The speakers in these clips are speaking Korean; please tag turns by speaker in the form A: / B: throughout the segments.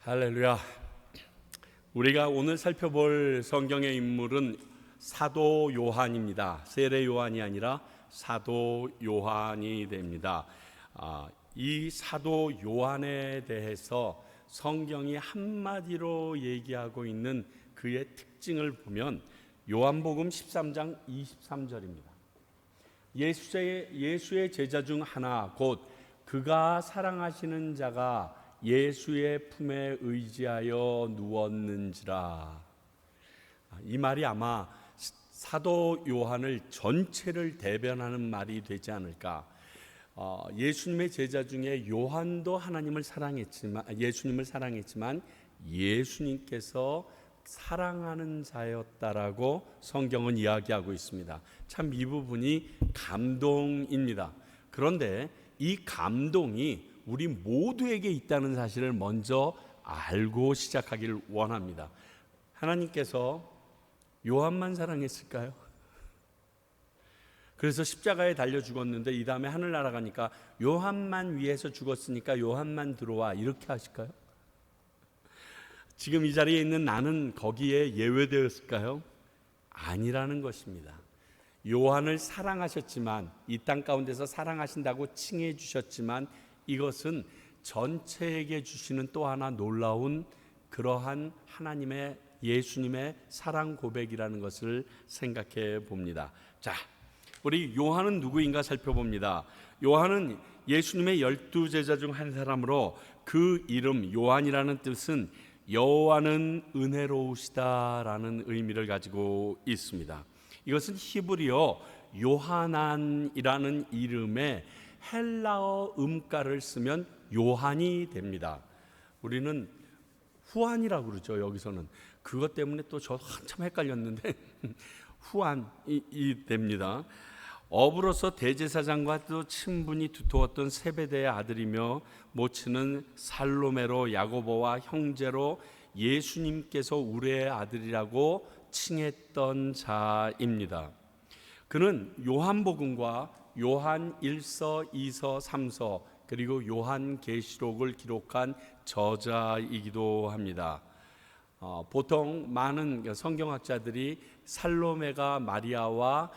A: 할렐루야. 우리가 오늘 살펴볼 성경의 인물은 사도 요한입니다. 세례 요한이 아니라 사도 요한이 됩니다. 이 사도 요한에 대해서 성경이 한마디로 얘기하고 있는 그의 특징을 보면 요한복음 13장 23절입니다. 예수의 제자 중 하나 곧 그가 사랑하시는 자가 예수의 품에 의지하여 누웠는지라. 이 말이 아마 사도 요한을 전체를 대변하는 말이 되지 않을까. 예수님의 제자 중에 요한도 예수님을 사랑했지만 예수님께서 사랑하는 자였다라고 성경은 이야기하고 있습니다. 참 이 부분이 감동입니다. 그런데 이 감동이 우리 모두에게 있다는 사실을 먼저 알고 시작하기를 원합니다. 하나님께서 요한만 사랑했을까요? 그래서 십자가에 달려 죽었는데 이 다음에 하늘 날아가니까 요한만 위해서 죽었으니까 요한만 들어와 이렇게 하실까요? 지금 이 자리에 있는 나는 거기에 예외되었을까요? 아니라는 것입니다. 요한을 사랑하셨지만 이 땅 가운데서 사랑하신다고 칭해 주셨지만 이것은 전체에게 주시는 또 하나 놀라운 그러한 하나님의 예수님의 사랑 고백이라는 것을 생각해 봅니다. 자, 우리 요한은 누구인가 살펴봅니다. 요한은 예수님의 12제자 중 한 사람으로 그 이름 요한이라는 뜻은 여호와는 은혜로우시다라는 의미를 가지고 있습니다. 이것은 히브리어 요하난이라는 이름의 헬라어 음가를 쓰면 요한이 됩니다. 우리는 후안이라고 그러죠. 여기서는 그것 때문에 또 저 한참 헷갈렸는데 후안이 됩니다. 어부로서 대제사장과도 친분이 두터웠던 세베대의 아들이며 모친은 살로메로 야고보와 형제로 예수님께서 우리의 아들이라고 칭했던 자입니다. 그는 요한복음과 요한 1서, 2서, 3서 그리고 요한계시록을 기록한 저자이기도 합니다. 보통 많은 성경학자들이 살로메가 마리아와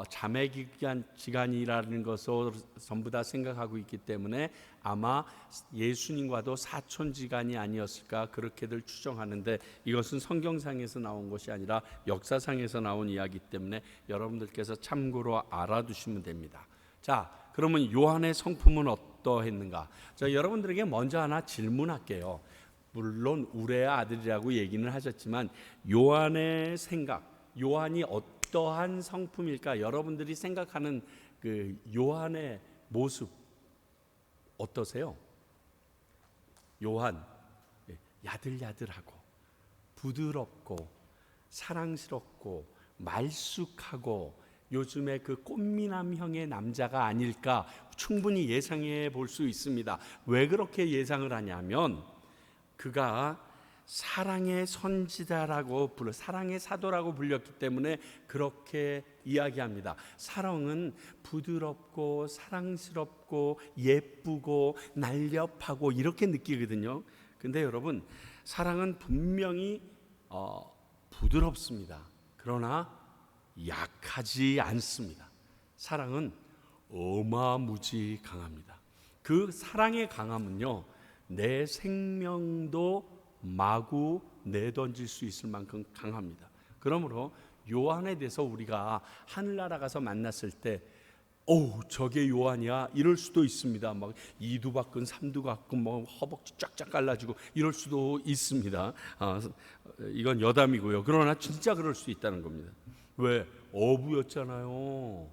A: 자매기간이라는 것을 전부 다 생각하고 있기 때문에 아마 예수님과도 사촌지간이 아니었을까 그렇게들 추정하는데 이것은 성경상에서 나온 것이 아니라 역사상에서 나온 이야기 때문에 여러분들께서 참고로 알아두시면 됩니다. 자, 그러면 요한의 성품은 어떠했는가? 자, 여러분들에게 먼저 하나 질문할게요. 물론 우레의 아들이라고 얘기는 하셨지만 요한의 생각, 요한이 어떠한 성품일까? 여러분들이 생각하는 그 요한의 모습 어떠세요? 요한 야들야들하고 부드럽고 사랑스럽고 말쑥하고 요즘에 그 꽃미남형의 남자가 아닐까 충분히 예상해 볼 수 있습니다. 왜 그렇게 예상을 하냐면 그가 사랑의 선지자라고 사랑의 사도라고 불렸기 때문에 그렇게 이야기합니다. 사랑은 부드럽고 사랑스럽고 예쁘고 날렵하고 이렇게 느끼거든요. 근데 여러분, 사랑은 분명히 부드럽습니다. 그러나 약하지 않습니다. 사랑은 어마무지 강합니다. 그 사랑의 강함은요, 내 생명도 마구 내던질 수 있을 만큼 강합니다. 그러므로 요한에 대해서 우리가 하늘나라 가서 만났을 때 저게 요한이야 이럴 수도 있습니다. 막 이두 박근 삼두 박근 뭐 허벅지 쫙쫙 갈라지고 이럴 수도 있습니다. 이건 여담이고요. 그러나 진짜 그럴 수 있다는 겁니다. 왜? 어부였잖아요.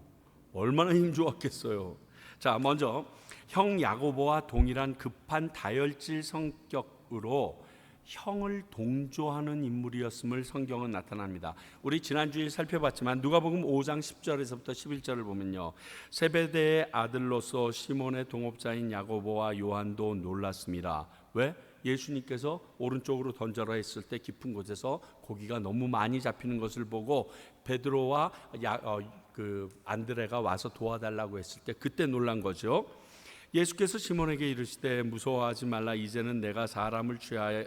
A: 얼마나 힘 좋았겠어요. 자, 먼저 형 야고보와 동일한 급한 다혈질 성격으로 형을 동조하는 인물이었음을 성경은 나타납니다. 우리 지난주에 살펴봤지만 누가복음 5장 10절에서부터 11절을 보면요, 세베대의 아들로서 시몬의 동업자인 야고보와 요한도 놀랐습니다. 왜? 예수님께서 오른쪽으로 던져라 했을 때 깊은 곳에서 고기가 너무 많이 잡히는 것을 보고 베드로와 안드레가 와서 도와달라고 했을 때 그때 놀란 거죠. 예수께서 시몬에게 이르시되 무서워하지 말라. 이제는 내가 사람을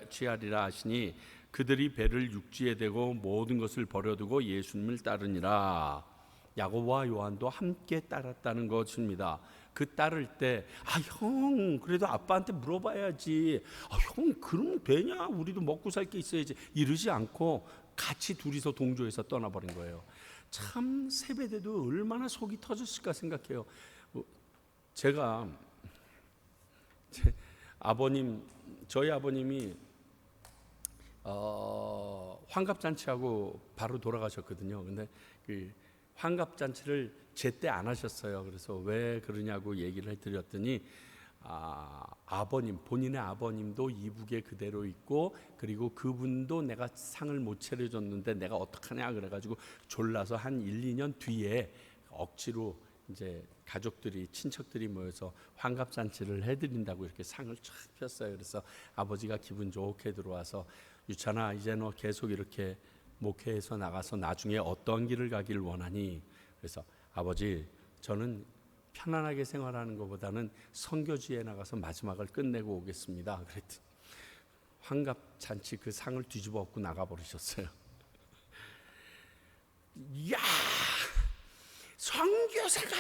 A: 취하리라 하시니 그들이 배를 육지에 대고 모든 것을 버려두고 예수님을 따르니라. 야고보와 요한도 함께 따랐다는 것입니다. 그 따를 때 형 그래도 아빠한테 물어봐야지, 형 그러면 되냐, 우리도 먹고 살 게 있어야지 이러지 않고 같이 둘이서 동조해서 떠나버린 거예요. 참 세배대도 얼마나 속이 터졌을까 생각해요. 제가 저희 아버님이 환갑잔치하고 바로 돌아가셨거든요. 근데 그 환갑잔치를 제때 안 하셨어요. 그래서 왜 그러냐고 얘기를 해드렸더니 본인의 아버님도 이북에 그대로 있고, 그리고 그분도 내가 상을 못 차려줬는데 내가 어떡하냐 그래가지고 졸라서 한 1, 2년 뒤에 억지로 이제 가족들이, 친척들이 모여서 환갑잔치를 해드린다고 이렇게 상을 쫙 폈어요. 그래서 아버지가 기분 좋게 들어와서 유찬아, 이제 너 계속 이렇게 목회해서 나가서 나중에 어떤 길을 가기를 원하니? 그래서 아버지, 저는 편안하게 생활하는 것보다는 선교지에 나가서 마지막을 끝내고 오겠습니다. 그랬더니 환갑잔치 그 상을 뒤집어 엎고 나가버리셨어요. 이야, 선교사가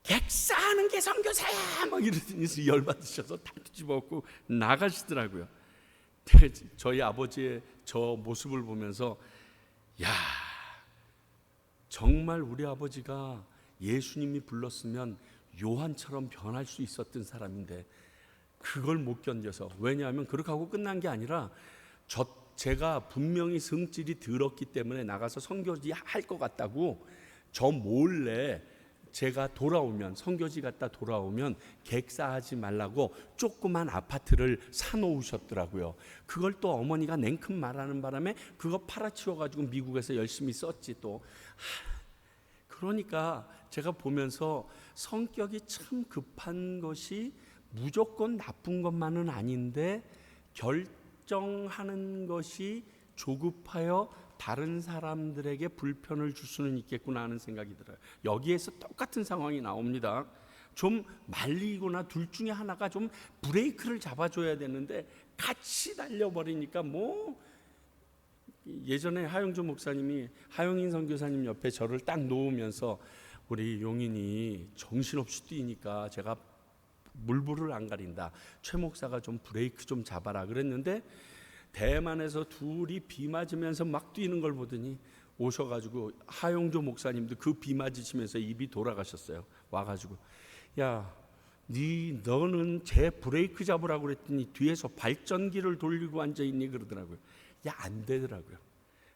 A: 객사하는 게 선교사야 막 이러더니 열받으셔서 다 뒤집어 엎고 나가시더라고요. 저희 아버지의 저 모습을 보면서 야, 정말 우리 아버지가 예수님이 불렀으면 요한처럼 변할 수 있었던 사람인데 그걸 못 견뎌서, 왜냐하면 그렇게 하고 끝난 게 아니라 제가 분명히 성질이 더럽기 때문에 나가서 선교지 할 것 같다고 저 몰래 제가 돌아오면, 선교지 갔다 돌아오면 객사하지 말라고 조그만 아파트를 사놓으셨더라고요. 그걸 또 어머니가 냉큼 말하는 바람에 그거 팔아치워가지고 미국에서 열심히 썼지 또. 그러니까 제가 보면서 성격이 참 급한 것이 무조건 나쁜 것만은 아닌데 결정하는 것이 조급하여 다른 사람들에게 불편을 줄 수는 있겠구나 하는 생각이 들어요. 여기에서 똑같은 상황이 나옵니다. 좀 말리거나 둘 중에 하나가 좀 브레이크를 잡아줘야 되는데 같이 달려버리니까 예전에 하영조 목사님이 하영인 선교사님 옆에 저를 딱 놓으면서 우리 용인이 정신없이 뛰니까 제가 물불을 안 가린다, 최 목사가 좀 브레이크 좀 잡아라 그랬는데, 대만에서 둘이 비 맞으면서 막 뛰는 걸 보더니 오셔가지고 하용조 목사님도 그 비 맞으시면서 입이 돌아가셨어요. 와가지고 야, 너는 제 브레이크 잡으라고 그랬더니 뒤에서 발전기를 돌리고 앉아있니 그러더라고요. 야, 안 되더라고요.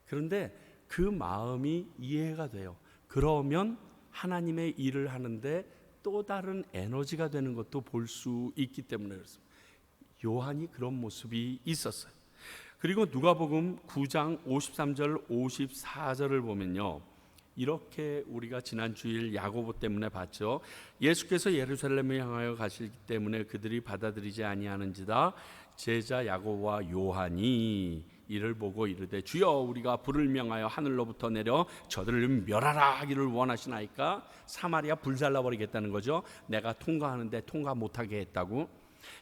A: 그런데 그 마음이 이해가 돼요. 그러면 하나님의 일을 하는데 또 다른 에너지가 되는 것도 볼 수 있기 때문에 그렇습니다. 요한이 그런 모습이 있었어요. 그리고 누가복음 9장 53절 54절을 보면요, 이렇게 우리가 지난 주일 야고보 때문에 봤죠. 예수께서 예루살렘에 향하여 가시기 때문에 그들이 받아들이지 아니하는지다. 제자 야고보와 요한이 이를 보고 이르되 주여, 우리가 불을 명하여 하늘로부터 내려 저들을 멸하라 하기를 원하시나이까? 사마리아 불살라버리겠다는 거죠. 내가 통과하는데 통과 못하게 했다고.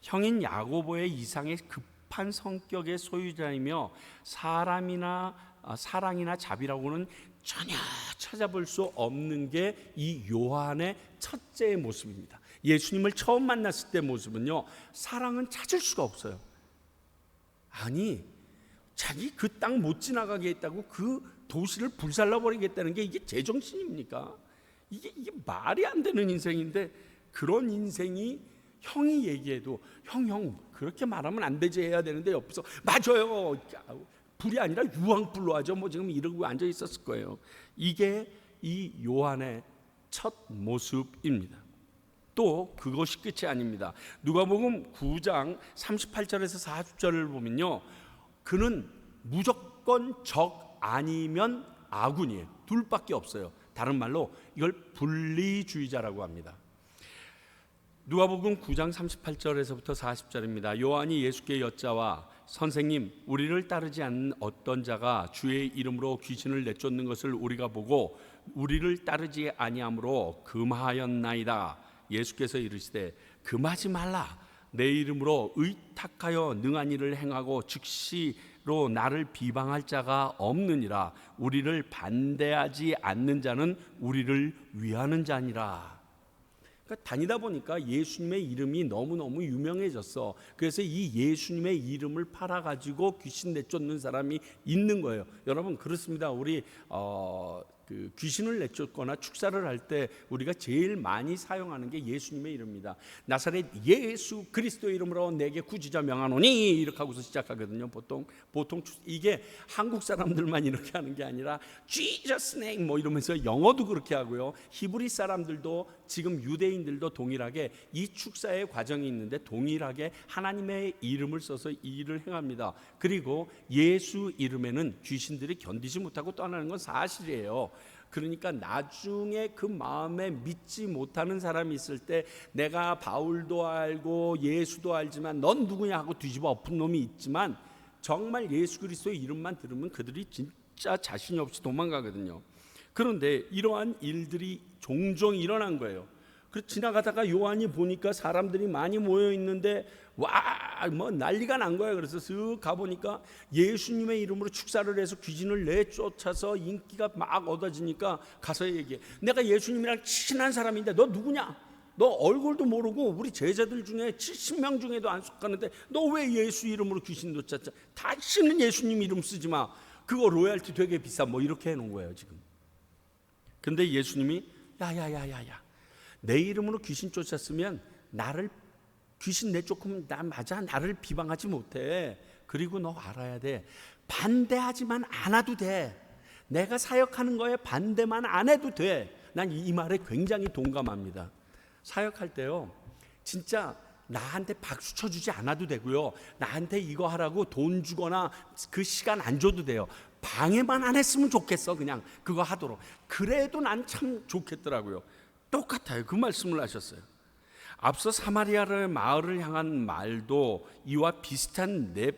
A: 형인 야고보의 이상의 급한 성격의 소유자이며 사랑이나 자비라고는 전혀 찾아볼 수 없는 게 이 요한의 첫째의 모습입니다. 예수님을 처음 만났을 때 모습은요, 사랑은 찾을 수가 없어요. 아니, 자기 그 땅 못 지나가게 했다고 그 도시를 불살라버리겠다는 게 이게 제정신입니까? 이게 말이 안 되는 인생인데, 그런 인생이 형이 얘기해도 형 그렇게 말하면 안 되지 해야 되는데 옆에서 맞아요, 불이 아니라 유황불로 하죠 지금 이러고 앉아 있었을 거예요. 이게 이 요한의 첫 모습입니다. 또 그것이 끝이 아닙니다. 누가복음 9장 38절에서 40절을 보면요, 그는 무조건 적 아니면 아군이에요. 둘밖에 없어요. 다른 말로 이걸 분리주의자라고 합니다. 누가복음 9장 38절에서부터 40절입니다. 요한이 예수께 여짜와 선생님, 우리를 따르지 않는 어떤 자가 주의 이름으로 귀신을 내쫓는 것을 우리가 보고 우리를 따르지 아니함으로 금하였나이다. 예수께서 이르시되 금하지 말라. 내 이름으로 의탁하여 능한 일을 행하고 즉시로 나를 비방할 자가 없느니라. 우리를 반대하지 않는 자는 우리를 위하는 자니라. 그러니까 다니다 보니까 예수님의 이름이 너무너무 유명해졌어. 그래서 이 예수님의 이름을 팔아가지고 귀신 내쫓는 사람이 있는 거예요. 여러분 그렇습니다. 우리 그 귀신을 내쫓거나 축사를 할 때 우리가 제일 많이 사용하는 게 예수님의 이름입니다. 나사렛 예수 그리스도의 이름으로 내게 구주자 명하노니 이렇게 하고서 시작하거든요. 보통 이게 한국 사람들만 이렇게 하는 게 아니라 Jesus name 뭐 이러면서 영어도 그렇게 하고요. 히브리 사람들도 지금 유대인들도 동일하게 이 축사의 과정이 있는데 동일하게 하나님의 이름을 써서 이 일을 행합니다. 그리고 예수 이름에는 귀신들이 견디지 못하고 떠나는 건 사실이에요. 그러니까 나중에 그 마음에 믿지 못하는 사람이 있을 때 내가 바울도 알고 예수도 알지만 넌 누구냐 하고 뒤집어 엎은 놈이 있지만 정말 예수 그리스도의 이름만 들으면 그들이 진짜 자신이 없이 도망가거든요. 그런데 이러한 일들이 종종 일어난 거예요. 그 지나가다가 요한이 보니까 사람들이 많이 모여 있는데 와 뭐 난리가 난 거예요. 그래서 쓱 가보니까 예수님의 이름으로 축사를 해서 귀신을 내쫓아서 인기가 막 얻어지니까 가서 얘기해. 내가 예수님이랑 친한 사람인데 너 누구냐? 너 얼굴도 모르고 우리 제자들 중에 70명 중에도 안 속하는데 너 왜 예수 이름으로 귀신 내쫓았자? 다시는 예수님 이름 쓰지 마. 그거 로얄티 되게 비싸. 뭐 이렇게 해놓은 거예요 지금. 근데 예수님이 야야야야야 내 이름으로 귀신 쫓았으면 나를 귀신 내쫓으면 나 맞아 나를 비방하지 못해. 그리고 너 알아야 돼. 반대하지만 않아도 돼. 내가 사역하는 거에 반대만 안 해도 돼. 난 이 말에 굉장히 동감합니다. 사역할 때요 진짜 나한테 박수 쳐주지 않아도 되고요. 나한테 이거 하라고 돈 주거나 그 시간 안 줘도 돼요. 방해만 안 했으면 좋겠어. 그냥 그거 하도록. 그래도 난 참 좋겠더라고요. 똑같아요. 그 말씀을 하셨어요. 앞서 사마리아의 마을을 향한 말도 이와 비슷한 내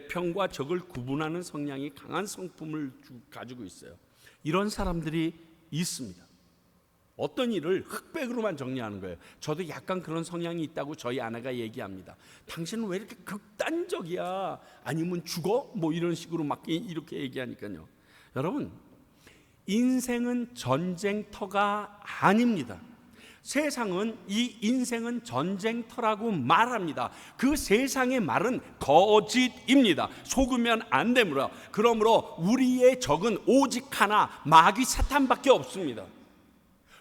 A: 편과 적을 구분하는 성향이 강한 성품을 가지고 있어요. 이런 사람들이 있습니다. 어떤 일을 흑백으로만 정리하는 거예요. 저도 약간 그런 성향이 있다고 저희 아내가 얘기합니다. 당신은 왜 이렇게 극단적이야? 아니면 죽어? 뭐 이런 식으로 막 이렇게 얘기하니까요. 여러분 인생은 전쟁터가 아닙니다. 세상은 이 인생은 전쟁터라고 말합니다. 그 세상의 말은 거짓입니다. 속으면 안 되므로. 그러므로 우리의 적은 오직 하나 마귀 사탄밖에 없습니다.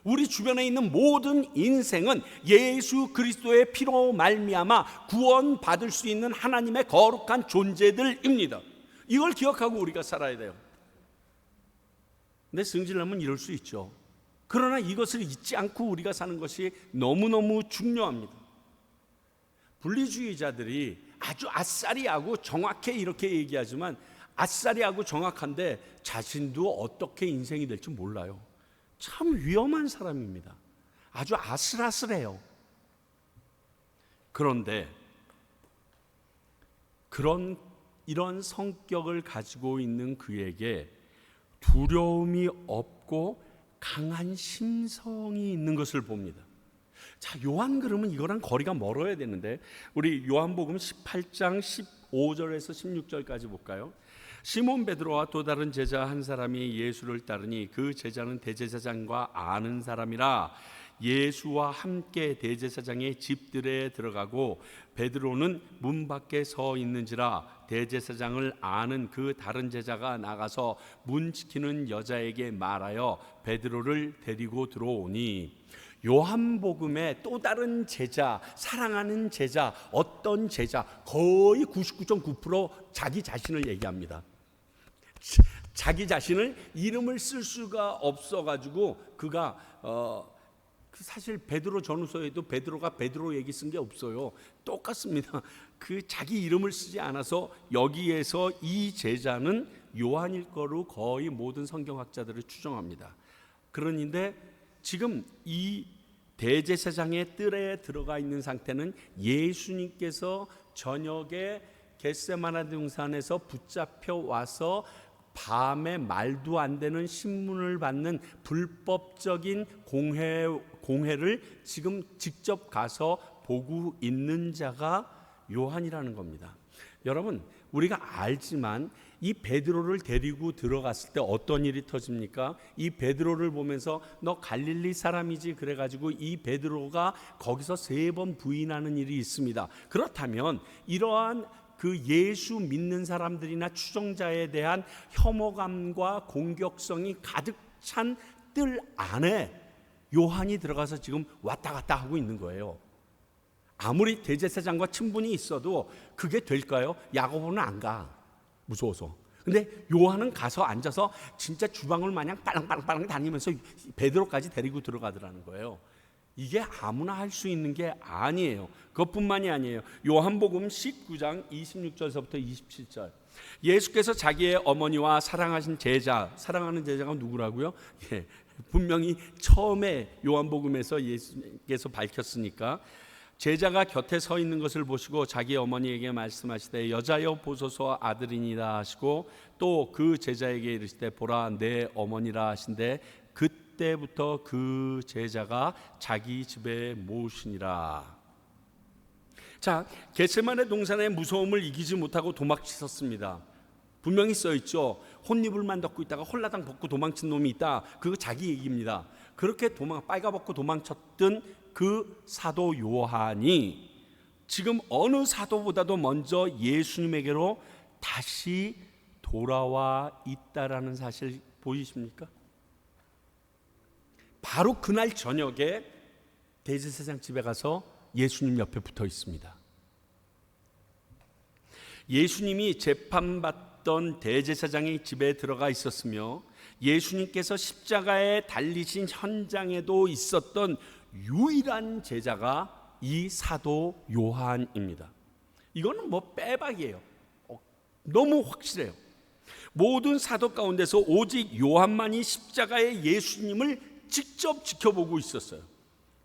A: 우리 주변에 있는 모든 인생은 예수 그리스도의 피로 말미암아 구원받을 수 있는 하나님의 거룩한 존재들입니다. 이걸 기억하고 우리가 살아야 돼요. 근데 성질나면 이럴 수 있죠. 그러나 이것을 잊지 않고 우리가 사는 것이 너무너무 중요합니다. 분리주의자들이 아주 아싸리하고 정확해 이렇게 얘기하지만 아싸리하고 정확한데 자신도 어떻게 인생이 될지 몰라요. 참 위험한 사람입니다. 아주 아슬아슬해요. 그런데 이런 성격을 가지고 있는 그에게 두려움이 없고 강한 심성이 있는 것을 봅니다. 자, 요한 그러면 이거랑 거리가 멀어야 되는데 우리 요한복음 18장 15절에서 16절까지 볼까요? 시몬 베드로와 또 다른 제자 한 사람이 예수를 따르니 그 제자는 대제사장과 아는 사람이라 예수와 함께 대제사장의 집들에 들어가고 베드로는 문 밖에 서 있는지라 대제사장을 아는 그 다른 제자가 나가서 문 지키는 여자에게 말하여 베드로를 데리고 들어오니 요한복음의 또 다른 제자, 사랑하는 제자, 어떤 제자 거의 99.9% 자기 자신을 얘기합니다. 자기 자신을 이름을 쓸 수가 없어가지고 그가 사실 베드로 전후서에도 베드로가 베드로 얘기 쓴 게 없어요. 똑같습니다. 그 자기 이름을 쓰지 않아서 여기에서 이 제자는 요한일 거로 거의 모든 성경학자들을 추정합니다. 그런데 지금 이 대제사장의 뜰에 들어가 있는 상태는 예수님께서 저녁에 겟세마네 동산에서 붙잡혀 와서 밤에 말도 안 되는 신문을 받는 불법적인 공회를 지금 직접 가서 보고 있는 자가 요한이라는 겁니다. 여러분, 우리가 알지만 이 베드로를 데리고 들어갔을 때 어떤 일이 터집니까? 이 베드로를 보면서 너 갈릴리 사람이지 그래가지고 이 베드로가 거기서 3번 부인하는 일이 있습니다. 그렇다면 이러한 그 예수 믿는 사람들이나 추종자에 대한 혐오감과 공격성이 가득 찬 뜰 안에 요한이 들어가서 지금 왔다 갔다 하고 있는 거예요. 아무리 대제사장과 친분이 있어도 그게 될까요? 야고보는 안 가, 무서워서. 근데 요한은 가서 앉아서 진짜 주방울 마냥 빨랑빨랑 다니면서 베드로까지 데리고 들어가더라는 거예요. 이게 아무나 할 수 있는 게 아니에요. 그것뿐만이 아니에요. 요한복음 19장 26절서부터 27절. 예수께서 자기의 어머니와 사랑하신 제자, 사랑하는 제자가 누구라고요? 분명히 처음에 요한복음에서 예수께서 밝혔으니까 제자가 곁에 서 있는 것을 보시고 자기 어머니에게 말씀하시되 여자여 보소서 아들이니라 하시고 또 그 제자에게 이르시되 보라 내 어머니라 하신대 그때부터 그 제자가 자기 집에 모으시니라. 자, 겟세마네 동산의 무서움을 이기지 못하고 도망쳤습니다. 분명히 써있죠. 혼이불만 덮고 있다가 홀라당 벗고 도망친 놈이 있다. 그거 자기 얘기입니다. 그렇게 빨가벗고 도망쳤던 그 사도 요한이 지금 어느 사도보다도 먼저 예수님에게로 다시 돌아와 있다라는 사실 보이십니까? 바로 그날 저녁에 대제사장 집에 가서 예수님 옆에 붙어 있습니다. 예수님이 재판받던 대제사장의 집에 들어가 있었으며 예수님께서 십자가에 달리신 현장에도 있었던 유일한 제자가 이 사도 요한입니다. 이거는 뭐 빼박이에요. 너무 확실해요. 모든 사도 가운데서 오직 요한만이 십자가의 예수님을 직접 지켜보고 있었어요.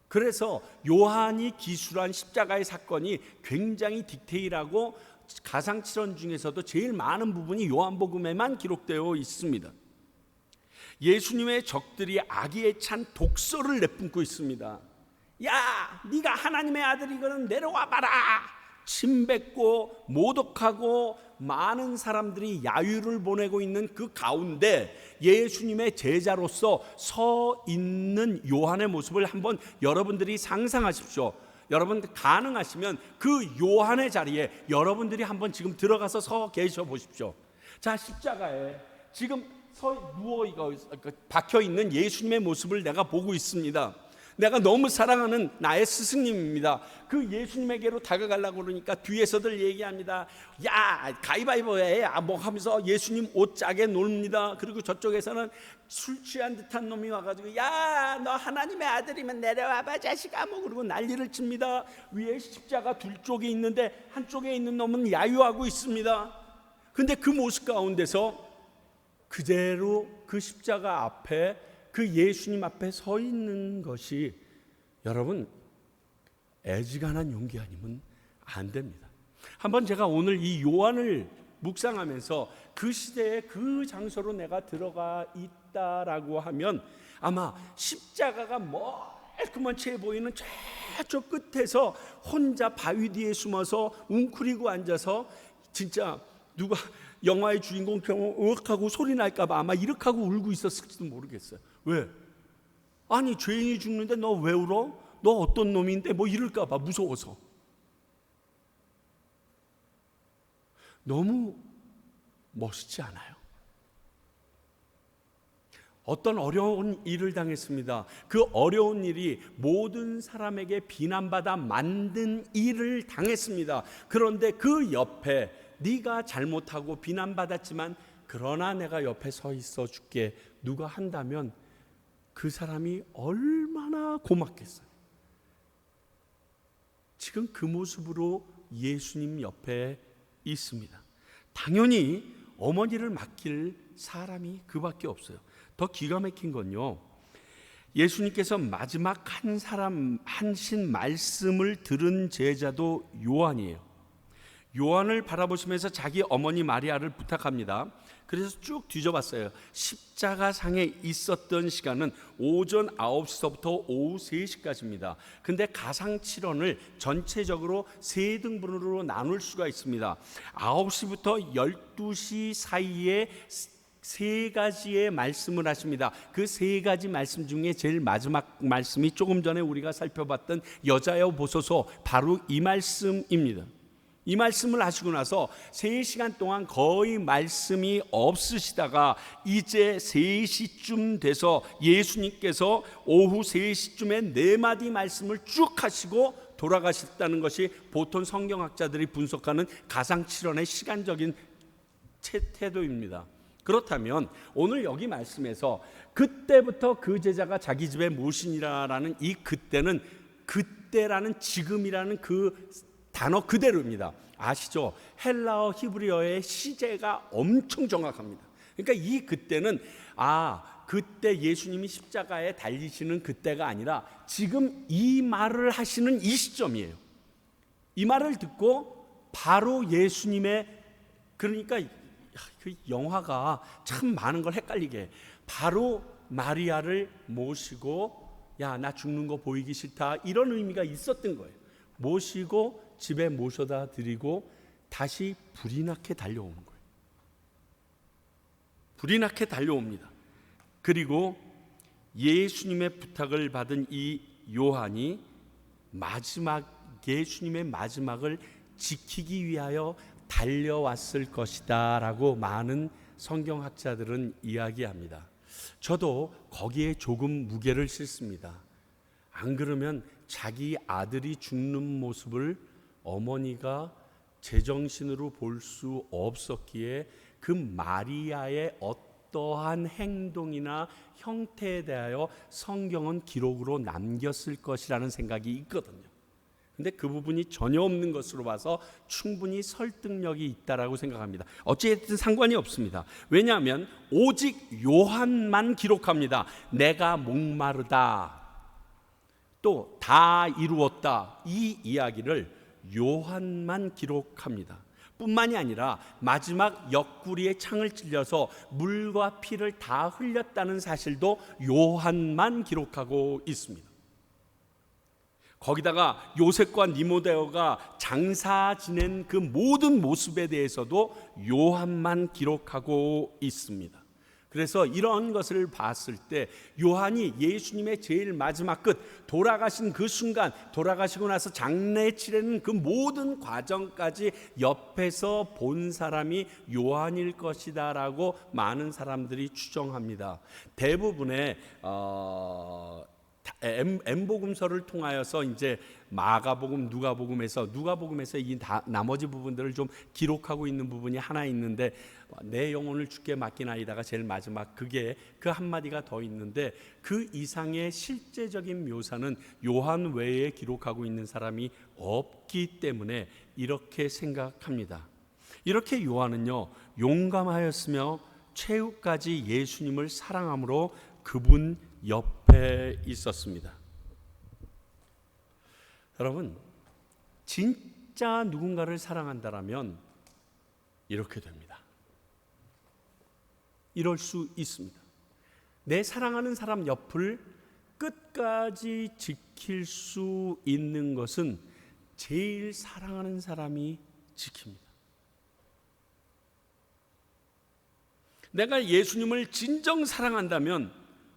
A: 그래서 요한이 기술한 십자가의 사건이 굉장히 디테일하고 가상칠언 중에서도 제일 많은 부분이 요한복음에만 기록되어 있습니다. 예수님의 적들이 악의에 찬 독서를 내뿜고 있습니다. 야, 네가 하나님의 아들이거든 내려와 봐라. 침뱉고 모독하고 많은 사람들이 야유를 보내고 있는 그 가운데 예수님의 제자로서 서 있는 요한의 모습을 한번 여러분들이 상상하십시오. 여러분 가능하시면 그 요한의 자리에 여러분들이 한번 지금 들어가서 서 계셔 보십시오. 자, 십자가에 지금 누워 박혀 있는 예수님의 모습을 내가 보고 있습니다. 내가 너무 사랑하는 나의 스승님입니다. 그 예수님에게로 다가가려고 그러니까 뒤에서들 얘기합니다. 야, 가위바위보해 뭐 하면서 예수님 옷 짜게 놀립니다. 그리고 저쪽에서는 술 취한 듯한 놈이 와가지고 야, 너 하나님의 아들이면 내려와봐 자식아 뭐 그러고 난리를 칩니다. 위에 십자가 둘 쪽에 있는데 한쪽에 있는 놈은 야유하고 있습니다. 근데 그 모습 가운데서 그대로 그 십자가 앞에 그 예수님 앞에 서 있는 것이 여러분 애지간한 용기 아니면 안 됩니다. 한번 제가 오늘 이 요한을 묵상하면서 그 시대에 그 장소로 내가 들어가 있다라고 하면 아마 십자가가 멀끔한 채 보이는 저쪽 끝에서 혼자 바위 뒤에 숨어서 웅크리고 앉아서 진짜 누가 영화의 주인공처럼 으악하고 소리 날까 봐 아마 이렇게 하고 울고 있었을지도 모르겠어요. 왜? 아니 죄인이 죽는데 너 왜 울어? 너 어떤 놈인데 뭐 이럴까 봐 무서워서. 너무 멋있지 않아요? 어떤 어려운 일을 당했습니다. 그 어려운 일이 모든 사람에게 비난받아 만든 일을 당했습니다. 그런데 그 옆에 네가 잘못하고 비난받았지만 그러나 내가 옆에 서 있어 줄게 누가 한다면 그 사람이 얼마나 고맙겠어요. 지금 그 모습으로 예수님 옆에 있습니다. 당연히 어머니를 맡길 사람이 그밖에 없어요. 더 기가 막힌 건요, 예수님께서 마지막 하신 말씀을 들은 제자도 요한이에요. 요한을 바라보시면서 자기 어머니 마리아를 부탁합니다. 그래서 쭉 뒤져봤어요. 십자가상에 있었던 시간은 오전 9시서부터 오후 3시까지입니다. 근데 가상칠언을 전체적으로 세 등분으로 나눌 수가 있습니다. 9시부터 12시 사이에 세 가지의 말씀을 하십니다. 그 세 가지 말씀 중에 제일 마지막 말씀이 조금 전에 우리가 살펴봤던 여자여 보소서, 바로 이 말씀입니다. 이 말씀을 하시고 나서 3시간 동안 거의 말씀이 없으시다가 이제 3시쯤 돼서 예수님께서 오후 3시쯤에 4마디 말씀을 쭉 하시고 돌아가셨다는 것이 보통 성경학자들이 분석하는 가상칠언의 시간적인 태도입니다. 그렇다면 오늘 여기 말씀에서 그때부터 그 제자가 자기 집에 모시니라라는 이 그때는 그때라는 지금이라는 그 단어 그대로입니다. 아시죠? 헬라어 히브리어의 시제가 엄청 정확합니다. 그러니까 이 그때는 그때 예수님이 십자가에 달리시는 그때가 아니라 지금 이 말을 하시는 이 시점이에요. 이 말을 듣고 바로 예수님의, 그러니까 그 영화가 참 많은 걸 헷갈리게 해. 바로 마리아를 모시고 야, 나 죽는 거 보이기 싫다, 이런 의미가 있었던 거예요. 모시고 집에 모셔다 드리고 다시 불이 나게 달려오는 거예요. 불이 나게 달려옵니다. 그리고 예수님의 부탁을 받은 이 요한이 예수님의 마지막을 지키기 위하여 달려왔을 것이다 라고 많은 성경학자들은 이야기합니다. 저도 거기에 조금 무게를 싣습니다. 안 그러면 자기 아들이 죽는 모습을 어머니가 제정신으로 볼 수 없었기에 그 마리아의 어떠한 행동이나 형태에 대하여 성경은 기록으로 남겼을 것이라는 생각이 있거든요. 근데 그 부분이 전혀 없는 것으로 봐서 충분히 설득력이 있다라고 생각합니다. 어찌됐든 상관이 없습니다. 왜냐하면 오직 요한만 기록합니다. 내가 목마르다, 또 다 이루었다, 이 이야기를 요한만 기록합니다. 뿐만이 아니라 마지막 옆구리에 창을 찔려서 물과 피를 다 흘렸다는 사실도 요한만 기록하고 있습니다. 거기다가 요셉과 니모데오가 장사 지낸 그 모든 모습에 대해서도 요한만 기록하고 있습니다. 그래서 이런 것을 봤을 때 요한이 예수님의 제일 마지막 끝, 돌아가신 그 순간, 돌아가시고 나서 장례 치르는 그 모든 과정까지 옆에서 본 사람이 요한일 것이다 라고 많은 사람들이 추정합니다. 대부분의 M복음서를 통하여서 이제 마가복음, 누가복음에서 이 나머지 부분들을 좀 기록하고 있는 부분이 하나 있는데, 내 영혼을 주께 맡기나이다가 제일 마지막, 그게 그 한마디가 더 있는데 그 이상의 실제적인 묘사는 요한 외에 기록하고 있는 사람이 없기 때문에 이렇게 생각합니다. 이렇게 요한은요, 용감하였으며 최후까지 예수님을 사랑함으로 그분 옆에 있었습니다. 여러분, 진짜 누군가를 사랑한다라면 이렇게 됩니다. 이럴 수 있습니다. 내 사랑하는 사람 옆을 끝까지 지킬 수 있는 것은 제일 사랑하는 사람이 지킵니다. 내가 예수님을 진정 사랑한다면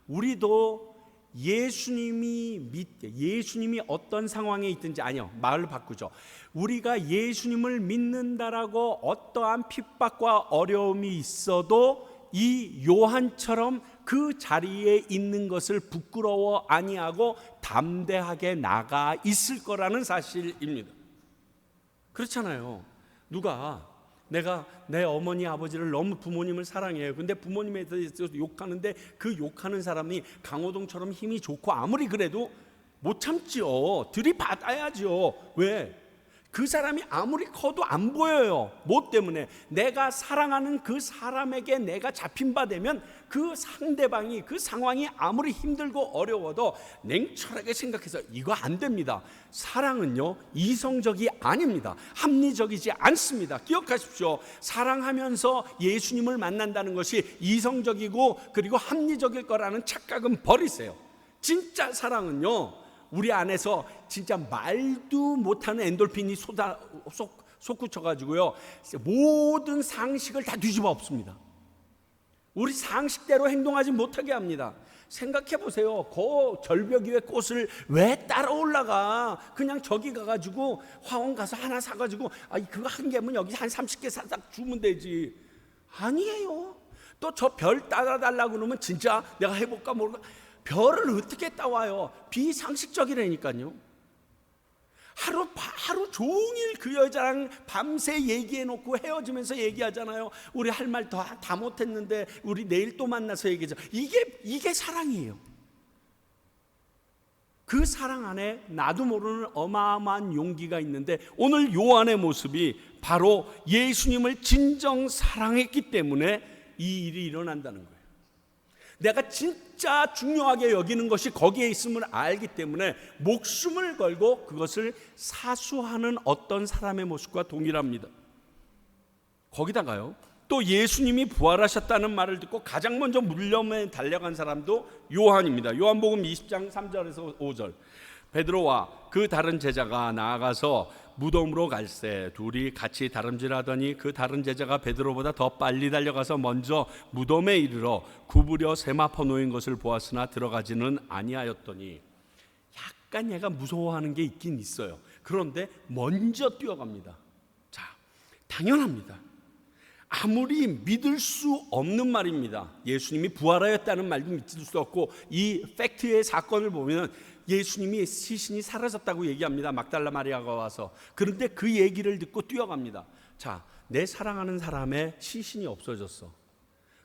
A: 우리도 예수님이 어떤 상황에 있든지, 아니요, 말을 바꾸죠. 우리가 예수님을 믿는다라고 어떠한 핍박과 어려움이 있어도 이 요한처럼 그 자리에 있는 것을 부끄러워 아니하고 담대하게 나가 있을 거라는 사실입니다. 그렇잖아요. 누가 내가 내 어머니 아버지를 너무 부모님을 사랑해요. 근데 부모님에 대해서 욕하는데 그 욕하는 사람이 강호동처럼 힘이 좋고 아무리 그래도 못 참지요. 들이받아야죠. 왜? 그 사람이 아무리 커도 안 보여요. 뭐 때문에? 내가 사랑하는 그 사람에게 내가 잡힌 바 되면 그 상대방이, 그 상황이 아무리 힘들고 어려워도 냉철하게 생각해서 이거 안 됩니다. 사랑은요, 이성적이 아닙니다. 합리적이지 않습니다. 기억하십시오. 사랑하면서 예수님을 만난다는 것이 이성적이고 그리고 합리적일 거라는 착각은 버리세요. 진짜 사랑은요, 우리 안에서 진짜 말도 못하는 엔돌핀이 솟구쳐가지고요, 모든 상식을 다 뒤집어 엎습니다. 우리 상식대로 행동하지 못하게 합니다. 생각해 보세요. 그 절벽 위에 꽃을 왜 따라 올라가? 그냥 저기 가가지고 화원 가서 하나 사가지고 그거 한 개면 여기 한 30개 사다 주면 되지. 아니에요. 또 저 별 따라달라고 그러면 진짜 내가 해볼까 모를까. 별을 어떻게 따와요? 비상식적이라니까요. 하루 종일 그 여자랑 밤새 얘기해놓고 헤어지면서 얘기하잖아요. 우리 할 말 다 못했는데 우리 내일 또 만나서 얘기하자. 이게 사랑이에요. 그 사랑 안에 나도 모르는 어마어마한 용기가 있는데, 오늘 요한의 모습이 바로 예수님을 진정 사랑했기 때문에 이 일이 일어난다는 거예요. 내가 진짜 중요하게 여기는 것이 거기에 있음을 알기 때문에 목숨을 걸고 그것을 사수하는 어떤 사람의 모습과 동일합니다. 거기다가요, 또 예수님이 부활하셨다는 말을 듣고 가장 먼저 물려면 달려간 사람도 요한입니다. 요한복음 20장 3절에서 5절. 베드로와 그 다른 제자가 나아가서 무덤으로 갈새 둘이 같이 다름질하더니 그 다른 제자가 베드로보다 더 빨리 달려가서 먼저 무덤에 이르러 구부려 세마포 놓인 것을 보았으나 들어가지는 아니하였더니, 약간 얘가 무서워하는 게 있긴 있어요. 그런데 먼저 뛰어갑니다. 자, 당연합니다. 아무리 믿을 수 없는 말입니다. 예수님이 부활하였다는 말도 믿을 수 없고, 이 팩트의 사건을 보면 예수님이 시신이 사라졌다고 얘기합니다. 막달라 마리아가 와서. 그런데 그 얘기를 듣고 뛰어갑니다. 자, 내 사랑하는 사람의 시신이 없어졌어.